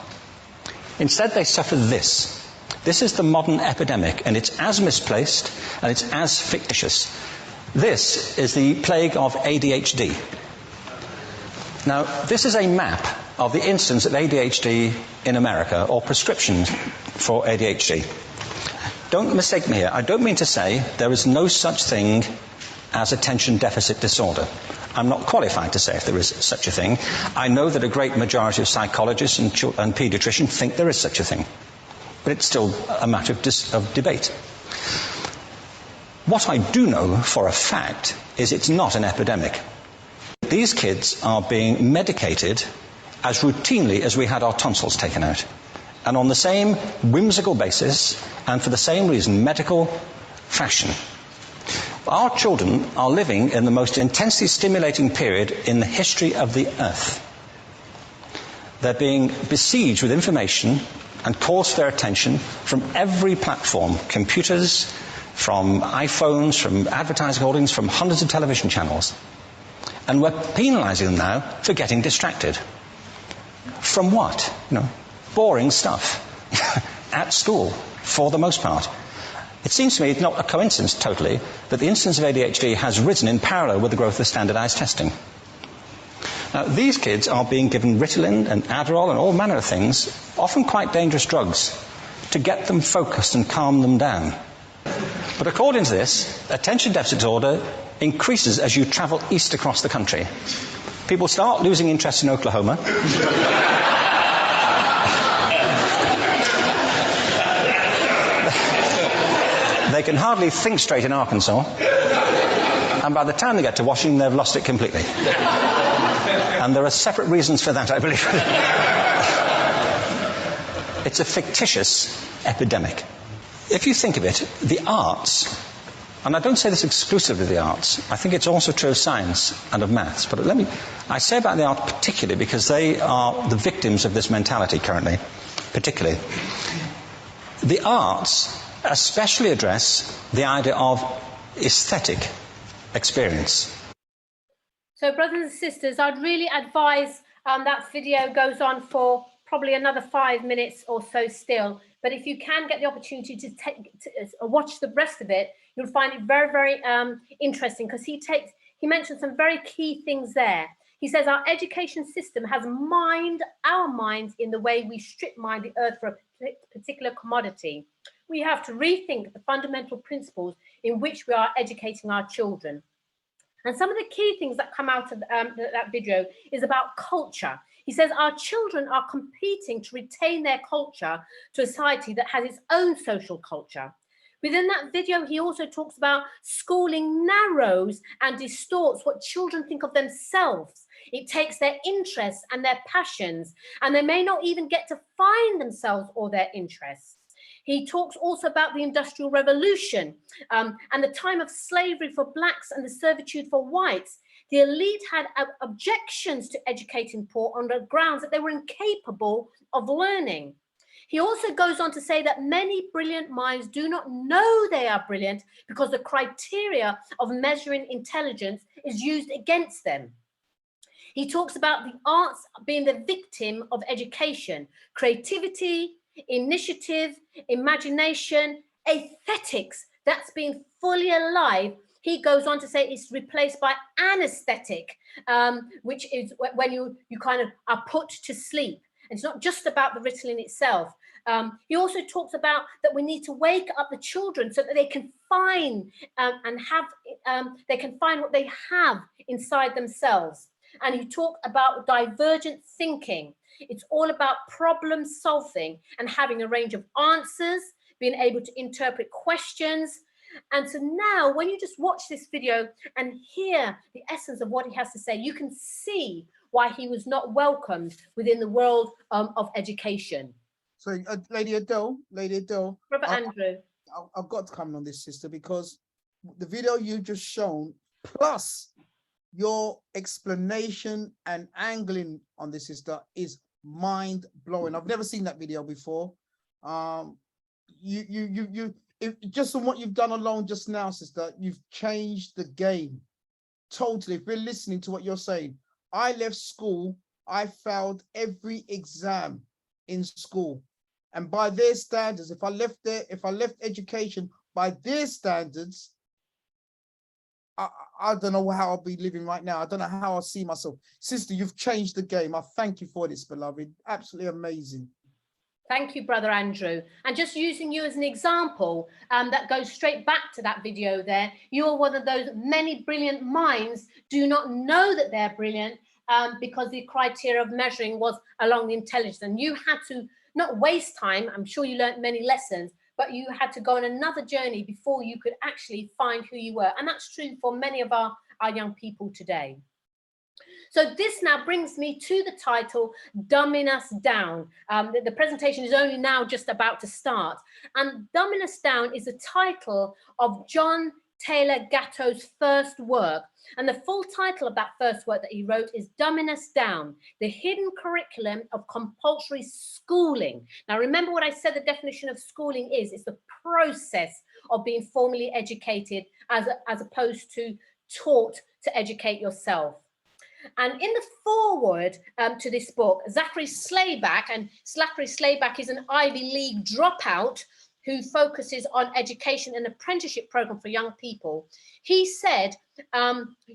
Instead, they suffer this. This is the modern epidemic, and it's as misplaced and it's as fictitious. This is the plague of ADHD. Now, this is a map of the incidence of ADHD in America, or prescriptions for ADHD. Don't mistake me here. I don't mean to say there is no such thing as attention deficit disorder. I'm not qualified to say if there is such a thing. I know that a great majority of psychologists and paediatricians think there is such a thing. But it's still a matter of debate. What I do know for a fact is it's not an epidemic. These kids are being medicated as routinely as we had our tonsils taken out, and on the same whimsical basis and for the same reason, medical fashion. Our children are living in the most intensely stimulating period in the history of the earth. They're being besieged with information and calls for their attention from every platform, computers, from iPhones, from advertising holdings, from hundreds of television channels. And we're penalising them now for getting distracted. From what? Boring stuff at school, for the most part. It seems to me it's not a coincidence totally that the incidence of ADHD has risen in parallel with the growth of standardised testing. Now, these kids are being given Ritalin and Adderall and all manner of things, often quite dangerous drugs, to get them focused and calm them down. But according to this, attention deficit disorder increases as you travel east across the country. People start losing interest in Oklahoma. They can hardly think straight in Arkansas. And by the time they get to Washington, they've lost it completely. And there are separate reasons for that, I believe. It's a fictitious epidemic. If you think of it, the arts, and I don't say this exclusively of the arts, I think it's also true of science and of maths, but I say about the arts particularly because they are the victims of this mentality currently, particularly. The arts especially address the idea of aesthetic experience. So, brothers and sisters, I'd really advise that video goes on for probably another 5 minutes or so still. But if you can get the opportunity to watch the rest of it, you'll find it very, very interesting, because he mentions some very key things there. He says our education system has mined our minds in the way we strip mine the earth for a particular commodity. We have to rethink the fundamental principles in which we are educating our children. And some of the key things that come out of that video is about culture. He says our children are competing to retain their culture to a society that has its own social culture. Within that video, he also talks about schooling narrows and distorts what children think of themselves. It takes their interests and their passions, and they may not even get to find themselves or their interests. He talks also about the Industrial Revolution and the time of slavery for blacks and the servitude for whites. The elite had objections to educating poor on the grounds that they were incapable of learning. He also goes on to say that many brilliant minds do not know they are brilliant because the criteria of measuring intelligence is used against them. He talks about the arts being the victim of education, creativity, initiative, imagination, aesthetics, that's been fully alive. He goes on to say it's replaced by anesthetic, which is when you kind of are put to sleep. It's not just about the Ritalin itself. He also talks about that we need to wake up the children so that they can find they can find what they have inside themselves. And he talked about divergent thinking. It's all about problem solving and having a range of answers, being able to interpret questions. And so now when you just watch this video and hear the essence of what he has to say, you can see why he was not welcomed within the world of education. So, Lady Adele, Brother Andrew. I've got to comment on this, sister, because the video you just shown, plus your explanation and angling on this, sister, is mind blowing. I've never seen that video before. Just on what you've done alone just now, sister, you've changed the game totally. If we're listening to what you're saying, I left school, I failed every exam in school, and by their standards, if I left education by their standards, I don't know how I'll be living right now. I don't know how I'll see myself. Sister, you've changed the game. I thank you for this, beloved. Absolutely amazing. Thank you, Brother Andrew. And just using you as an example, that goes straight back to that video there. You're one of those many brilliant minds do not know that they're brilliant because the criteria of measuring was along the intelligence. And you had to not waste time. I'm sure you learned many lessons, but you had to go on another journey before you could actually find who you were. And that's true for many of our young people today. So this now brings me to the title, Dumbing Us Down. The presentation is only now just about to start. And Dumbing Us Down is the title of John Taylor Gatto's first work. And the full title of that first work that he wrote is Dumbing Us Down, the Hidden Curriculum of Compulsory Schooling. Now, remember what I said the definition of schooling is. It's the process of being formally educated as opposed to taught to educate yourself. And in the foreword to this book, Zachary Slayback, and Zachary Slayback is an Ivy League dropout who focuses on education and apprenticeship program for young people. He said,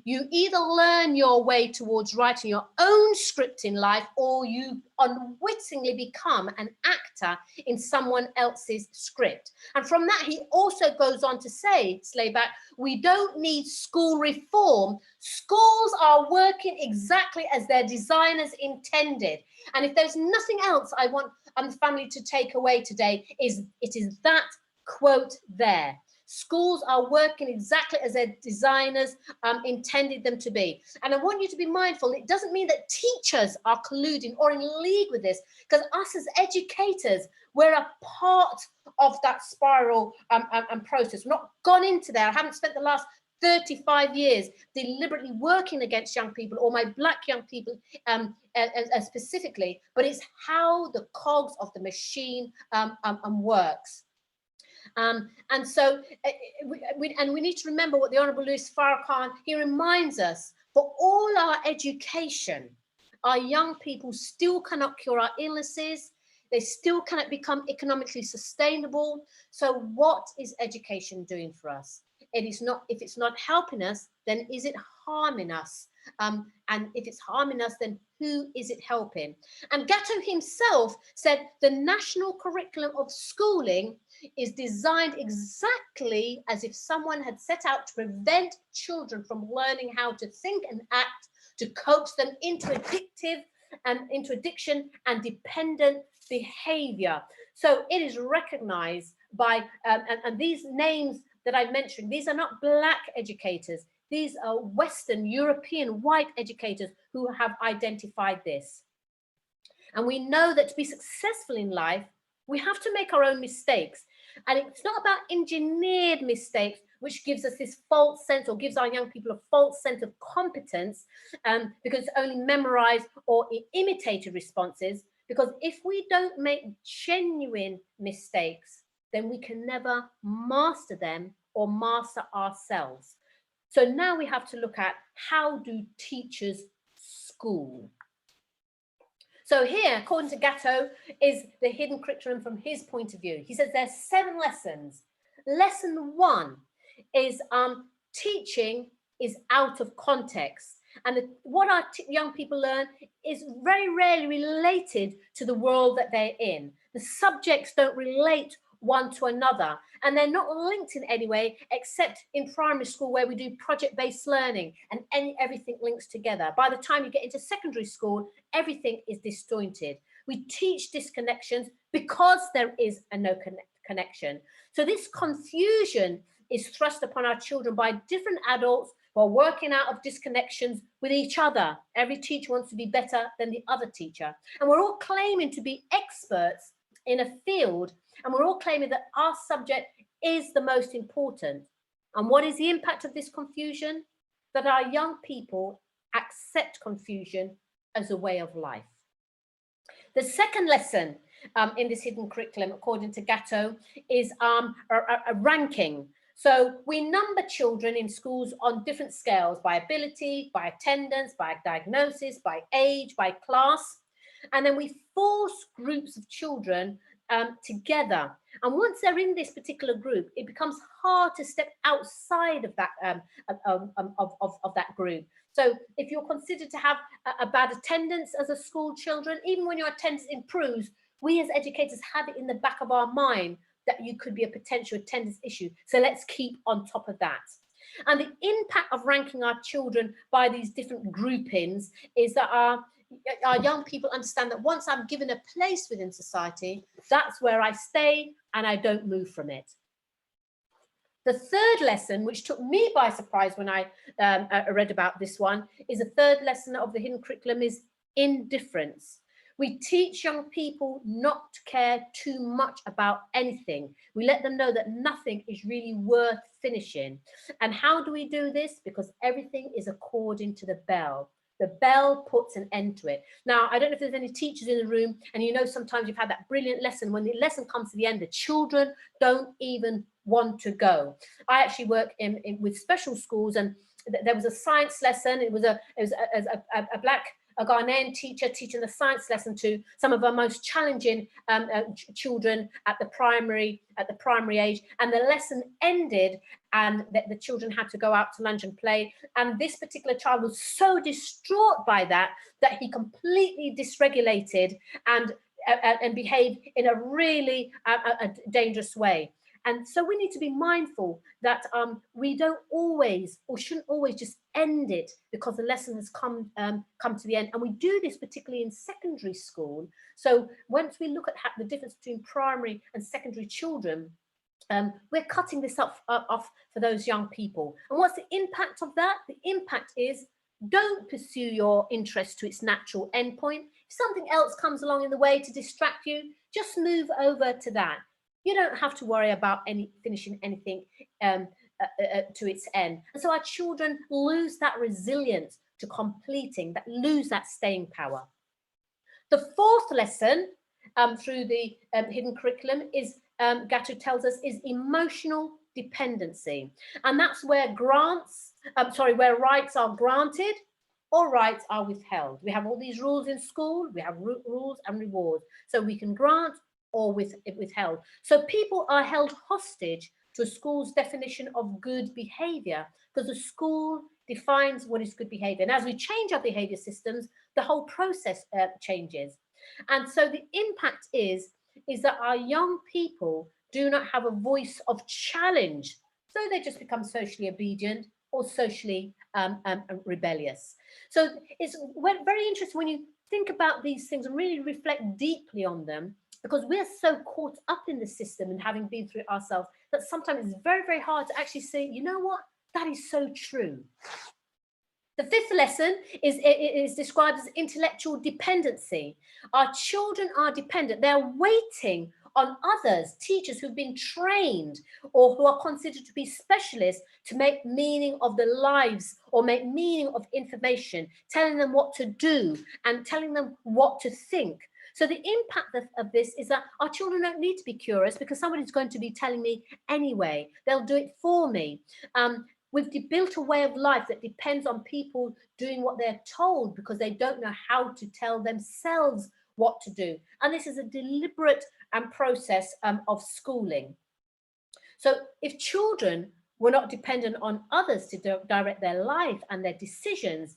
you either learn your way towards writing your own script in life, or you unwittingly become an actor in someone else's script. And from that, he also goes on to say, Slayback, we don't need school reform. Schools are working exactly as their designers intended. And if there's nothing else I want the family to take away today, it is that quote there. Schools are working exactly as their designers intended them to be. And I want you to be mindful, it doesn't mean that teachers are colluding or in league with this, because us as educators, we're a part of that spiral and process. We're not gone into there. I haven't spent the last 35 years deliberately working against young people, or my Black young people specifically, but it's how the cogs of the machine works. And so we need to remember what the Honourable Louis Farrakhan, he reminds us, for all our education, our young people still cannot cure our illnesses. They still cannot become economically sustainable. So what is education doing for us? It is not, if it's not helping us, then is it harming us? And if it's harming us, then who is it helping? And Gatto himself said the national curriculum of schooling is designed exactly as if someone had set out to prevent children from learning how to think and act, to coax them into addiction and dependent behavior. So it is recognized by, and these names that I mentioned, these are not Black educators. These are Western European white educators who have identified this. And we know that to be successful in life, we have to make our own mistakes. And it's not about engineered mistakes, which gives us this false sense, or gives our young people a false sense of competence, because it's only memorized or imitated responses. Because if we don't make genuine mistakes, then we can never master them or master ourselves. So now we have to look at, how do teachers school? So here, according to Gatto, is the hidden curriculum from his point of view. He says there's 7 lessons. Lesson 1 is teaching is out of context. And what our young people learn is very rarely related to the world that they're in. The subjects don't relate one to another, and they're not linked in any way, except in primary school where we do project-based learning and everything links together. By the time you get into secondary school, everything is disjointed. We teach disconnections because there is a no connection. So this confusion is thrust upon our children by different adults who are working out of disconnections with each other. Every teacher wants to be better than the other teacher. And we're all claiming to be experts in a field, and we're all claiming that our subject is the most important. And what is the impact of this confusion? That our young people accept confusion as a way of life. The second lesson in this hidden curriculum, according to Gatto, is a ranking. So we number children in schools on different scales, by ability, by attendance, by diagnosis, by age, by class. And then we force groups of children together. And once they're in this particular group, it becomes hard to step outside of that of that group. So if you're considered to have a bad attendance as a school children, even when your attendance improves, we as educators have it in the back of our mind that you could be a potential attendance issue. So let's keep on top of that. And the impact of ranking our children by these different groupings is that our young people understand that once I'm given a place within society, that's where I stay and I don't move from it. The third lesson, which took me by surprise when I read about this one, is the third lesson of the hidden curriculum is indifference. We teach young people not to care too much about anything. We let them know that nothing is really worth finishing. And how do we do this? Because everything is according to the bell. The bell puts an end to it. Now, I don't know if there's any teachers in the room, and you know sometimes you've had that brilliant lesson. When the lesson comes to the end, the children don't even want to go. I actually work with special schools, and there was a science lesson. It was a Ghanaian teacher teaching the science lesson to some of our most challenging children at the primary age, and the lesson ended and the children had to go out to lunch and play, and this particular child was so distraught by that he completely dysregulated and behaved in a really dangerous way. And so we need to be mindful that we don't always, or shouldn't always, just end it because the lesson has come to the end. And we do this particularly in secondary school. So once we look at the difference between primary and secondary children, we're cutting this off for those young people. And what's the impact of that? The impact is, don't pursue your interest to its natural endpoint. If something else comes along in the way to distract you, just move over to that. You don't have to worry about finishing anything to its end. And so our children lose that resilience to completing, lose that staying power. The fourth lesson through the hidden curriculum is, Gatto tells us, is emotional dependency. And that's where where rights are granted or rights are withheld. We have all these rules in school, we have rules and rewards. So we can grant or withheld. So people are held hostage to a school's definition of good behavior, because the school defines what is good behavior. And as we change our behavior systems, the whole process changes. And so the impact is that our young people do not have a voice of challenge. So they just become socially obedient or socially rebellious. So it's very interesting when you think about these things and really reflect deeply on them, because we're so caught up in the system and having been through it ourselves that sometimes it's very, very hard to actually say, you know what, that is so true. The fifth lesson is described as intellectual dependency. Our children are dependent. They're waiting on others, teachers who've been trained or who are considered to be specialists, to make meaning of their lives or make meaning of information, telling them what to do and telling them what to think. So the impact of this is that our children don't need to be curious, because somebody's going to be telling me anyway. They'll do it for me. We've built a way of life that depends on people doing what they're told, because they don't know how to tell themselves what to do. And this is a deliberate process of schooling. So if children were not dependent on others to direct their life and their decisions,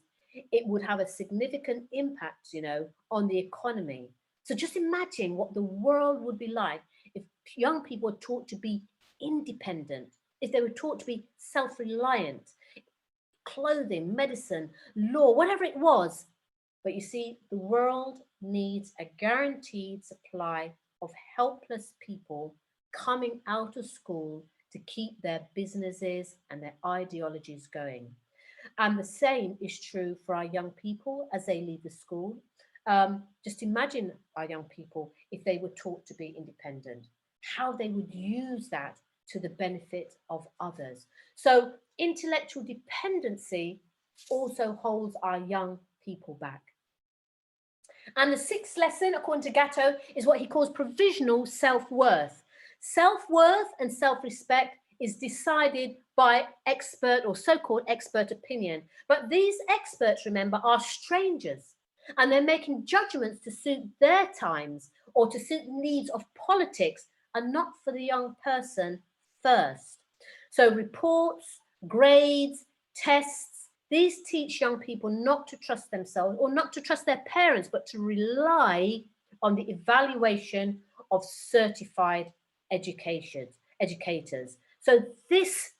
it would have a significant impact, you know, on the economy. So just imagine what the world would be like if young people were taught to be independent, if they were taught to be self-reliant, clothing, medicine, law, whatever it was. But you see, the world needs a guaranteed supply of helpless people coming out of school to keep their businesses and their ideologies going. And the same is true for our young people as they leave the school. Just imagine our young people, if they were taught to be independent, how they would use that to the benefit of others. So intellectual dependency also holds our young people back. And the sixth lesson, according to Gatto, is what he calls provisional self-worth. Self-worth and self-respect is decided by expert or so-called expert opinion. But these experts, remember, are strangers, and they're making judgments to suit their times or to suit the needs of politics and not for the young person first. So reports, grades, tests, these teach young people not to trust themselves or not to trust their parents, but to rely on the evaluation of certified educators. So this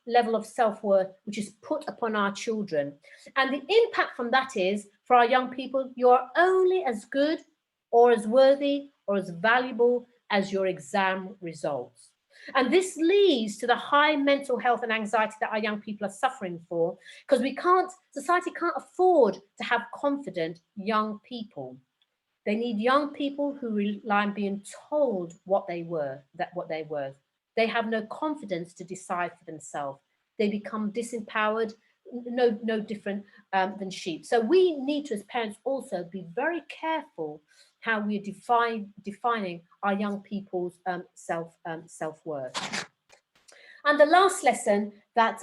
level of self-worth, which is put upon our children. And the impact from that is, for our young people, you're only as good or as worthy or as valuable as your exam results. And this leads to the high mental health and anxiety that our young people are suffering for, because society can't afford to have confident young people. They need young people who rely on being told what they're worth. They have no confidence to decide for themselves. They become disempowered, no different than sheep. So we need to, as parents, also be very careful how we are defining our young people's self-worth. And the last lesson that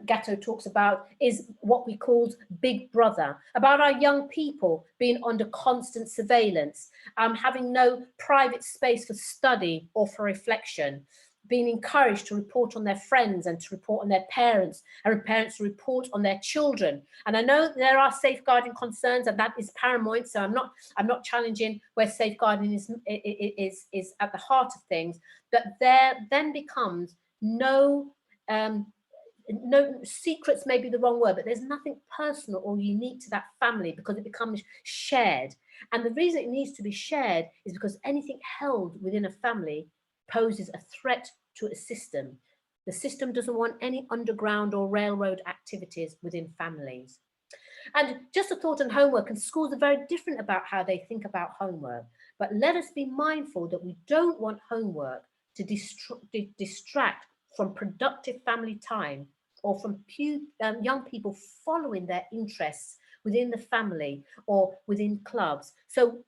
Gatto talks about is what we call Big Brother, about our young people being under constant surveillance, having no private space for study or for reflection, being encouraged to report on their friends and to report on their parents, and parents to report on their children. And I know there are safeguarding concerns, and that is paramount. So I'm not challenging where safeguarding is at the heart of things, but there then becomes no secrets, may be the wrong word, but there's nothing personal or unique to that family, because it becomes shared. And the reason it needs to be shared is because anything held within a family poses a threat to a system. The system doesn't want any underground or railroad activities within families. And just a thought on homework, and schools are very different about how they think about homework. But let us be mindful that we don't want homework to distract from productive family time or from young people following their interests within the family or within clubs. So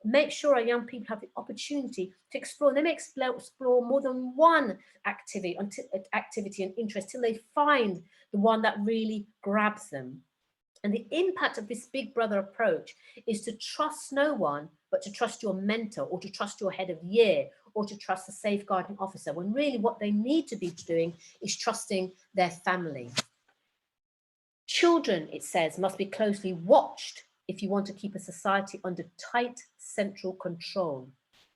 make sure our young people have the opportunity to explore. They may explore more than one activity and interest till they find the one that really grabs them. And the impact of this Big Brother approach is to trust no one, but to trust your mentor, or to trust your head of year, or to trust the safeguarding officer, when really what they need to be doing is trusting their family. Children, it says, must be closely watched if you want to keep a society under tight central control.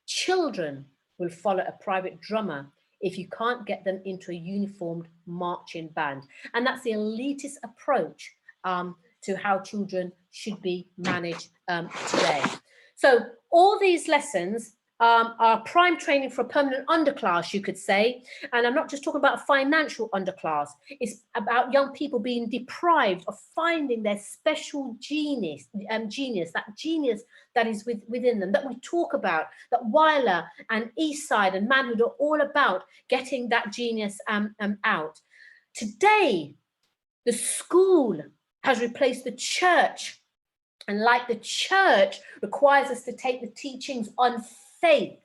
Children will follow a private drummer if you can't get them into a uniformed marching band. And that's the elitist approach to how children should be managed today. So all these lessons are prime training for a permanent underclass, you could say. And I'm not just talking about a financial underclass. It's about young people being deprived of finding their special genius, that genius that is within them, that we talk about, that Weiler and Eastside and Manhood are all about getting that genius out. Today, the school has replaced the church. And like the church requires us to take the teachings on faith,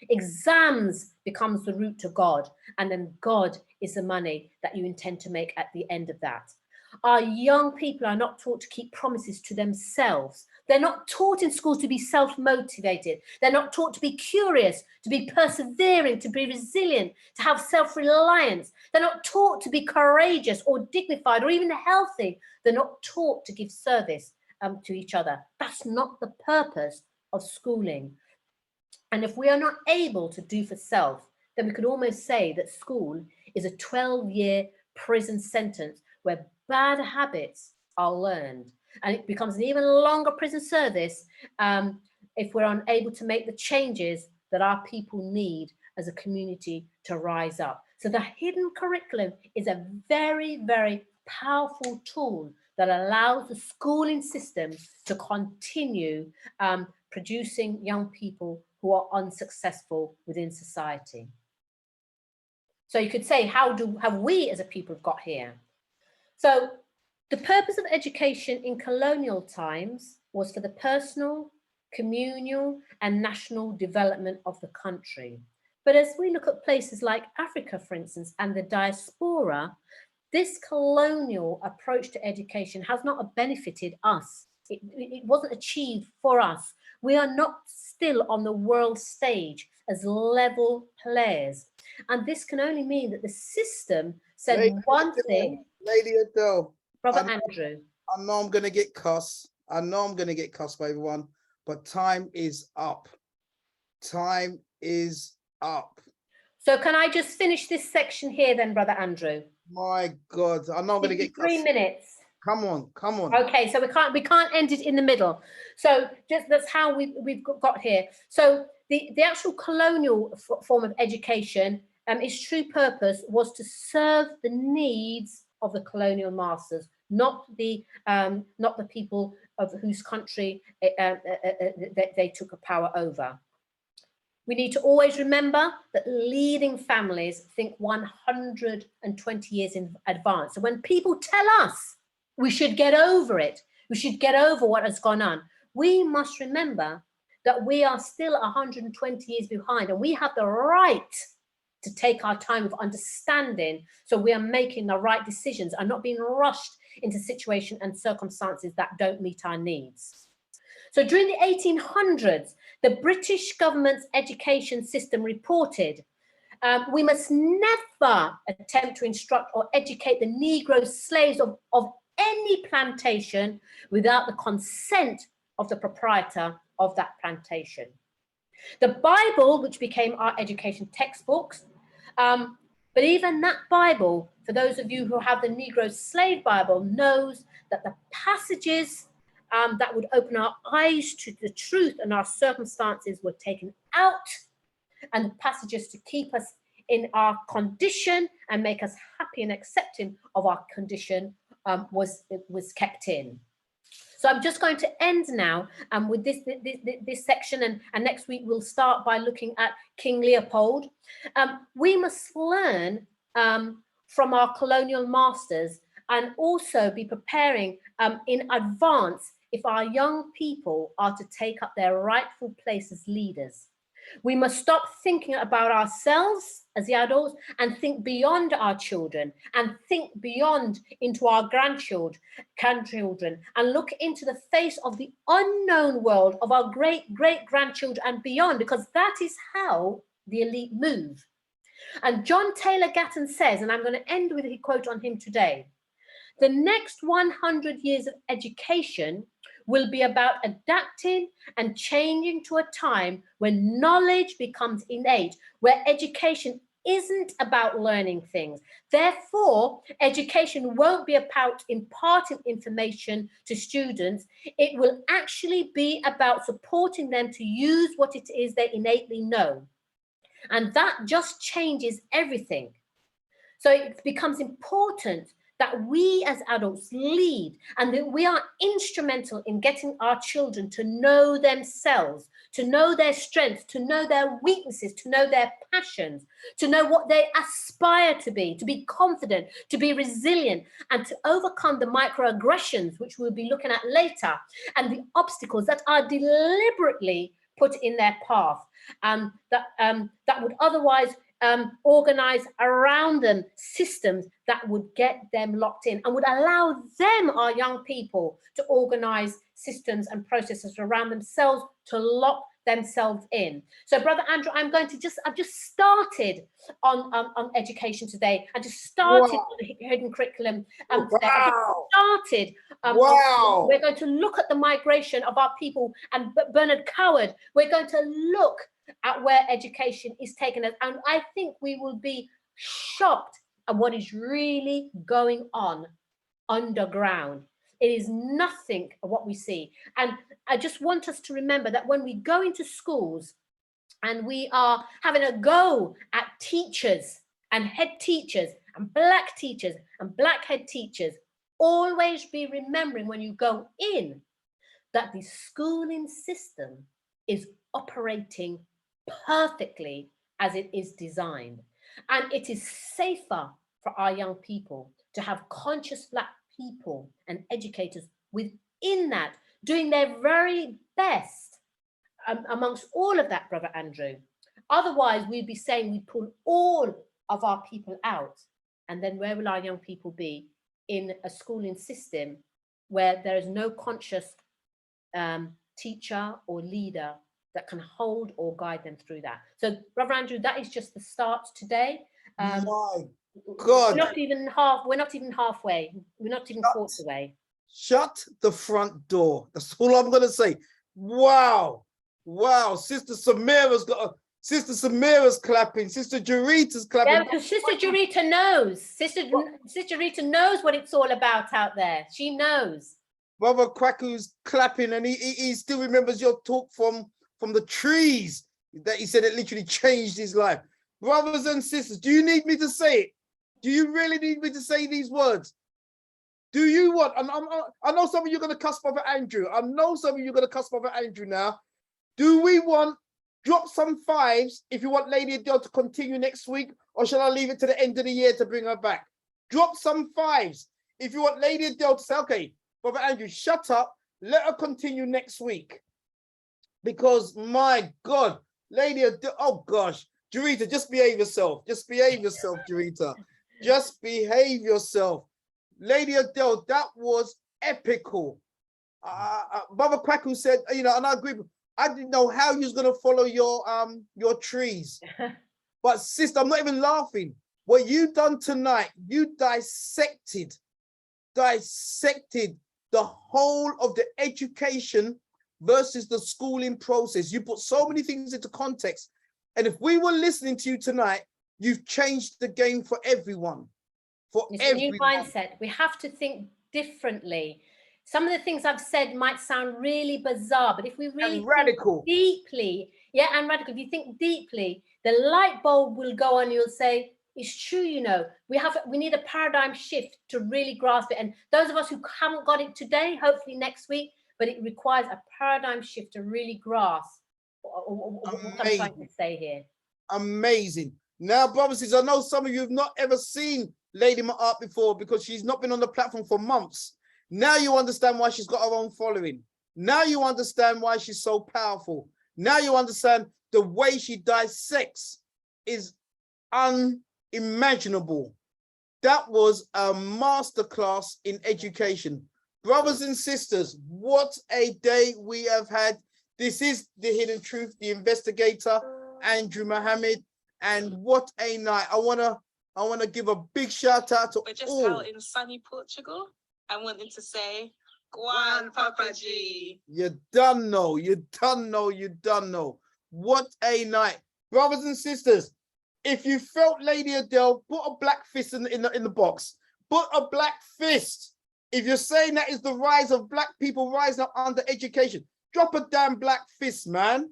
exams becomes the route to God, and then God is the money that you intend to make at the end of that. Our young people are not taught to keep promises to themselves. They're not taught in schools to be self-motivated. They're not taught to be curious, to be persevering, to be resilient, to have self-reliance. They're not taught to be courageous or dignified or even healthy. They're not taught to give service to each other. That's not the purpose of schooling. And if we are not able to do for self, then we could almost say that school is a 12-year prison sentence where bad habits are learned. And it becomes an even longer prison service if we're unable to make the changes that our people need as a community to rise up. So the hidden curriculum is a very, very powerful tool that allows the schooling system to continue producing young people who are unsuccessful within society. So you could say, how have we as a people got here? So the purpose of education in colonial times was for the personal, communal, and national development of the country. But as we look at places like Africa, for instance, and the diaspora, this colonial approach to education has not benefited us. It wasn't achieved for us. We are not still on the world stage as level players. And this can only mean that the system said one thing. Lady Adele. Brother Andrew. I know I'm going to get cussed. I know I'm going to get cussed by everyone, but time is up. Time is up. So can I just finish this section here then, Brother Andrew? My God, I know I'm going to get cussed. 3 minutes. Come on, come on. Okay, so we can't end it in the middle. So just that's how we've got here. So the actual colonial form of education, its true purpose was to serve the needs of the colonial masters, not the people of whose country they took a power over. We need to always remember that leading families think 120 years in advance. So when people tell us we should get over it, we should get over what has gone on, we must remember that we are still 120 years behind, and we have the right to take our time of understanding, so we are making the right decisions and not being rushed into situations and circumstances that don't meet our needs. So during the 1800s, the British government's education system reported, we must never attempt to instruct or educate the Negro slaves of any plantation without the consent of the proprietor of that plantation. The Bible, which became our education textbooks, but even that Bible, for those of you who have the Negro slave Bible, knows that the passages that would open our eyes to the truth and our circumstances were taken out, and the passages to keep us in our condition and make us happy and accepting of our condition was kept in. So I'm just going to end now with this section, and next week we'll start by looking at King Leopold. We must learn from our colonial masters and also be preparing in advance if our young people are to take up their rightful place as leaders. We must stop thinking about ourselves as the adults and think beyond our children and think beyond into our grandchildren and look into the face of the unknown world of our great-great-grandchildren and beyond, because that is how the elite move. And John Taylor Gatton says, and I'm going to end with a quote on him today, the next 100 years of education will be about adapting and changing to a time when knowledge becomes innate, where education isn't about learning things. Therefore, education won't be about imparting information to students. It will actually be about supporting them to use what it is they innately know. And that just changes everything. So it becomes important that we as adults lead and that we are instrumental in getting our children to know themselves, to know their strengths, to know their weaknesses, to know their passions, to know what they aspire to be confident, to be resilient, and to overcome the microaggressions, which we'll be looking at later, and the obstacles that are deliberately put in their path, that would otherwise organize around them systems that would get them locked in and would allow them, our young people, to organize systems and processes around themselves to lock themselves in. So, Brother Andrew, I've just started on education today. I just started on the hidden curriculum today. I just started. We're going to look at the migration of our people, and Bernard Coward, we're going to look at where education is taking us. And I think we will be shocked at what is really going on underground. It is nothing of what we see. And I just want us to remember that when we go into schools and we are having a go at teachers and head teachers and black teachers and black head teachers, always be remembering when you go in that the schooling system is operating perfectly as it is designed. And it is safer for our young people to have conscious black people and educators within that, doing their very best amongst all of that, Brother Andrew. Otherwise, we'd be saying we pull all of our people out. And then where will our young people be? In a schooling system where there is no conscious teacher or leader that can hold or guide them through that. So, Brother Andrew, that is just the start today. My God. We're not even halfway. We're not even quarter way. Shut the front door. That's all I'm gonna say. Wow. Sister Samira's clapping. Sister Jarita's clapping. Yeah, because Sister Jarita knows. Sister Jarita knows what it's all about out there. She knows. Brother Kwaku's clapping, and he still remembers your talk from the trees that he said it literally changed his life. Brothers and sisters, do you need me to say it? Do you really need me to say these words? Do you want? I know some of you are going to cuss Brother Andrew. I know some of you are going to cuss Brother Andrew now. Do we want, drop some fives if you want Lady Adele to continue next week, or shall I leave it to the end of the year to bring her back? Drop some fives if you want Lady Adele to say, okay, Brother Andrew, shut up. Let her continue next week. Because my God, Lady Adele, oh gosh, Jarita, just behave yourself. Just behave yourself, Jarita. Just behave yourself. Lady Adele, that was epical. Brother Kwaku said, you know, and I agree. I didn't know how you was gonna follow your trees. But sister, I'm not even laughing. What you done tonight, you dissected the whole of the education versus the schooling process. You put so many things into context. And if we were listening to you tonight, you've changed the game for everyone. It's a new mindset. We have to think differently. Some of the things I've said might sound really bizarre, but if we really think deeply, and radical, if you think deeply, the light bulb will go on. You'll say, it's true, you know, we need a paradigm shift to really grasp it. And those of us who haven't got it today, hopefully next week, but it requires a paradigm shift to really grasp what I'm trying to say here. Amazing. Now, brothers, I know some of you have not ever seen Lady Maat before because she's not been on the platform for months. Now you understand why she's got her own following. Now you understand why she's so powerful. Now you understand the way she dissects is unimaginable. That was a masterclass in education. Brothers and sisters, what a day we have had. This is The Hidden Truth, the investigator, Andrew Mohammed, and what a night. I wanna give a big shout out to We're just all. out in sunny Portugal. I wanted to say, Guan Papa G. You done know. What a night. Brothers and sisters, if you felt Lady Adele, put a black fist in the box. Put a black fist. If you're saying that is the rise of black people rising up under education, drop a damn black fist, man.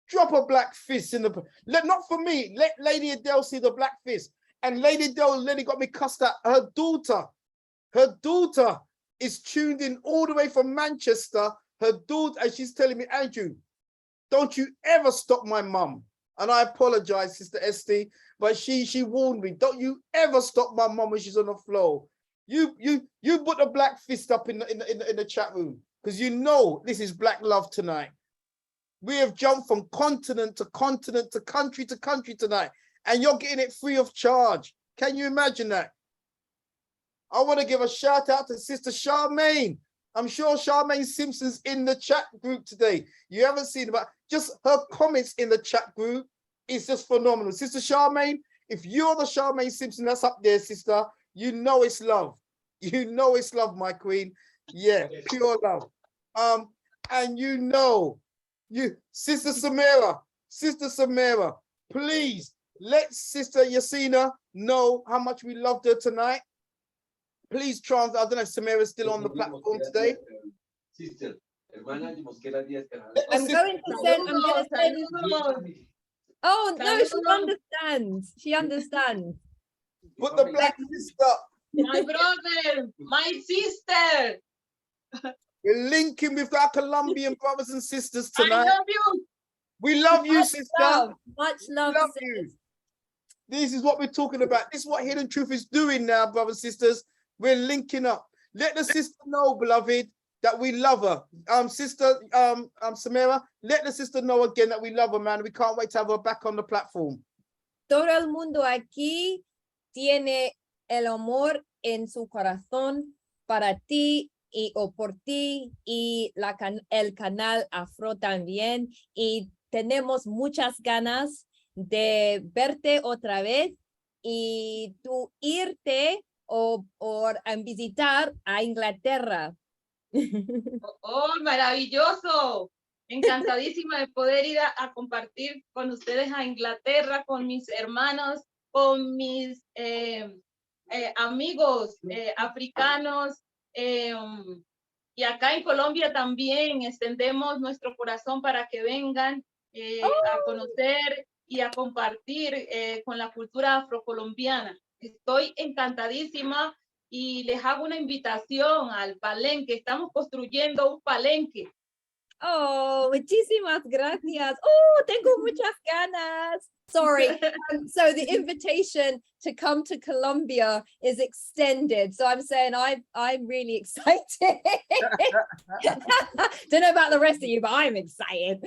Drop a black fist in the, not for me, let Lady Adele see the black fist. And Lady Adele nearly got me cussed out. Her daughter is tuned in all the way from Manchester. Her daughter, and she's telling me, Andrew, don't you ever stop my mum. And I apologize, Sister Esty, but she warned me, don't you ever stop my mum when she's on the floor. You put a black fist up in the chat room, because you know this is black love tonight. We have jumped from continent to continent to country tonight. and you're getting it free of charge. Can you imagine that? I want to give a shout out to Sister Charmaine. I'm sure Charmaine Simpson's in the chat group today. You haven't seen it, but just her comments in the chat group is just phenomenal. Sister Charmaine, if you're the Charmaine Simpson that's up there, sister, you know it's love. You know it's love, my queen. Yeah, pure love. And you know, Sister Samira, please let Sister Yasina know how much we loved her tonight. Please I don't know if Samira's still on the platform today. Sister, I'm going to send. Oh no, she understands. She understands. Put the black sister. My brother, my sister. We're linking with our Colombian brothers and sisters I tonight. love you. We love you, sister. Much love. Love you. This is what we're talking about. This is what Hidden Truth is doing now, brothers and sisters. We're linking up. Let the sister know, beloved, that we love her. Sister Samira, let the sister know again that we love her, man. We can't wait to have her back on the platform. Todo el mundo aquí tiene el amor en su corazón para ti o por ti y el canal Afro también. Y tenemos muchas ganas de verte otra vez y tú irte o visitar a Inglaterra. Oh, maravilloso. Encantadísima de poder ir a compartir con ustedes a Inglaterra, con mis hermanos, con mis amigos africanos. Y acá en Colombia también extendemos nuestro corazón para que vengan a conocer y a compartir con la cultura afrocolombiana. Estoy encantadísima y les hago una invitación al palenque. Estamos construyendo un palenque. Oh, muchísimas gracias. Oh, tengo muchas ganas. Sorry. So the invitation to come to Colombia is extended. So I'm saying I'm really excited. Don't know about the rest of you, but I'm excited.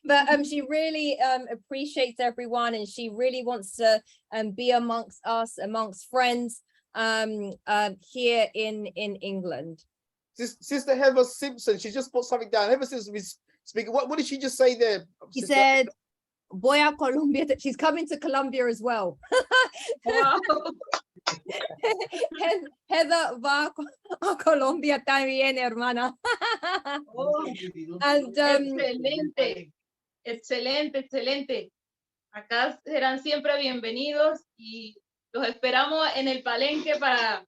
But she really appreciates everyone, and she really wants to be amongst us, amongst friends here in England. Sister Heather Simpson, she just put something down. Heather Simpson is speaking. What did she just say there? She said, voy a Colombia. She's coming to Colombia as well. Wow. Heather va a Colombia también, hermana. Oh, And excelente. Acá serán siempre bienvenidos y los esperamos en el palenque para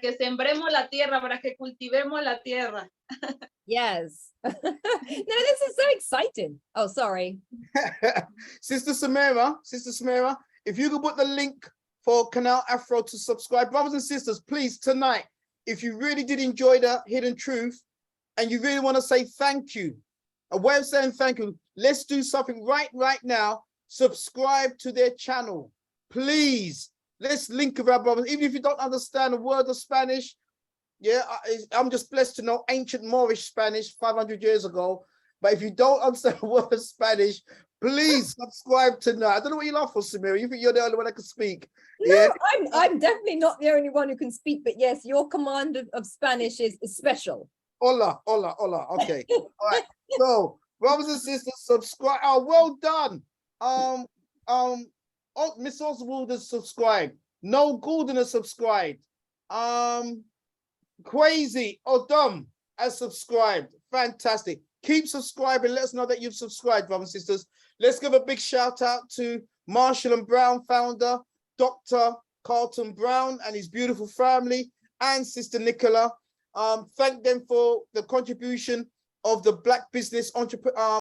que sembremos la tierra, para que cultivemos la tierra. yes. No, this is so exciting. Oh, sorry. Sister Samira, if you could put the link for Canal Afro to subscribe. Brothers and sisters, please, tonight, if you really did enjoy the Hidden Truth and you really want to say thank you, a way of saying thank you, let's do something right now. Subscribe to their channel, please. Let's link with our brothers. Even if you don't understand a word of Spanish, yeah, I'm just blessed to know ancient Moorish Spanish 500 years ago. But if you don't understand a word of Spanish, please subscribe tonight. I don't know what you laugh for, Samira. You think you're the only one that can speak? No, yeah? I'm definitely not the only one who can speak, but yes, your command of Spanish is special. Hola. Okay. All right. So, brothers and sisters, subscribe. Oh, well done. Miss Oswald has subscribed. No Gordon has subscribed. Crazy Odom has subscribed. Fantastic. Keep subscribing. Let us know that you've subscribed, brothers and sisters. Let's give a big shout out to Marshall and Brown founder, Dr. Carlton Brown and his beautiful family, and Sister Nicola. Thank them for the contribution of the Black Business Entrepreneur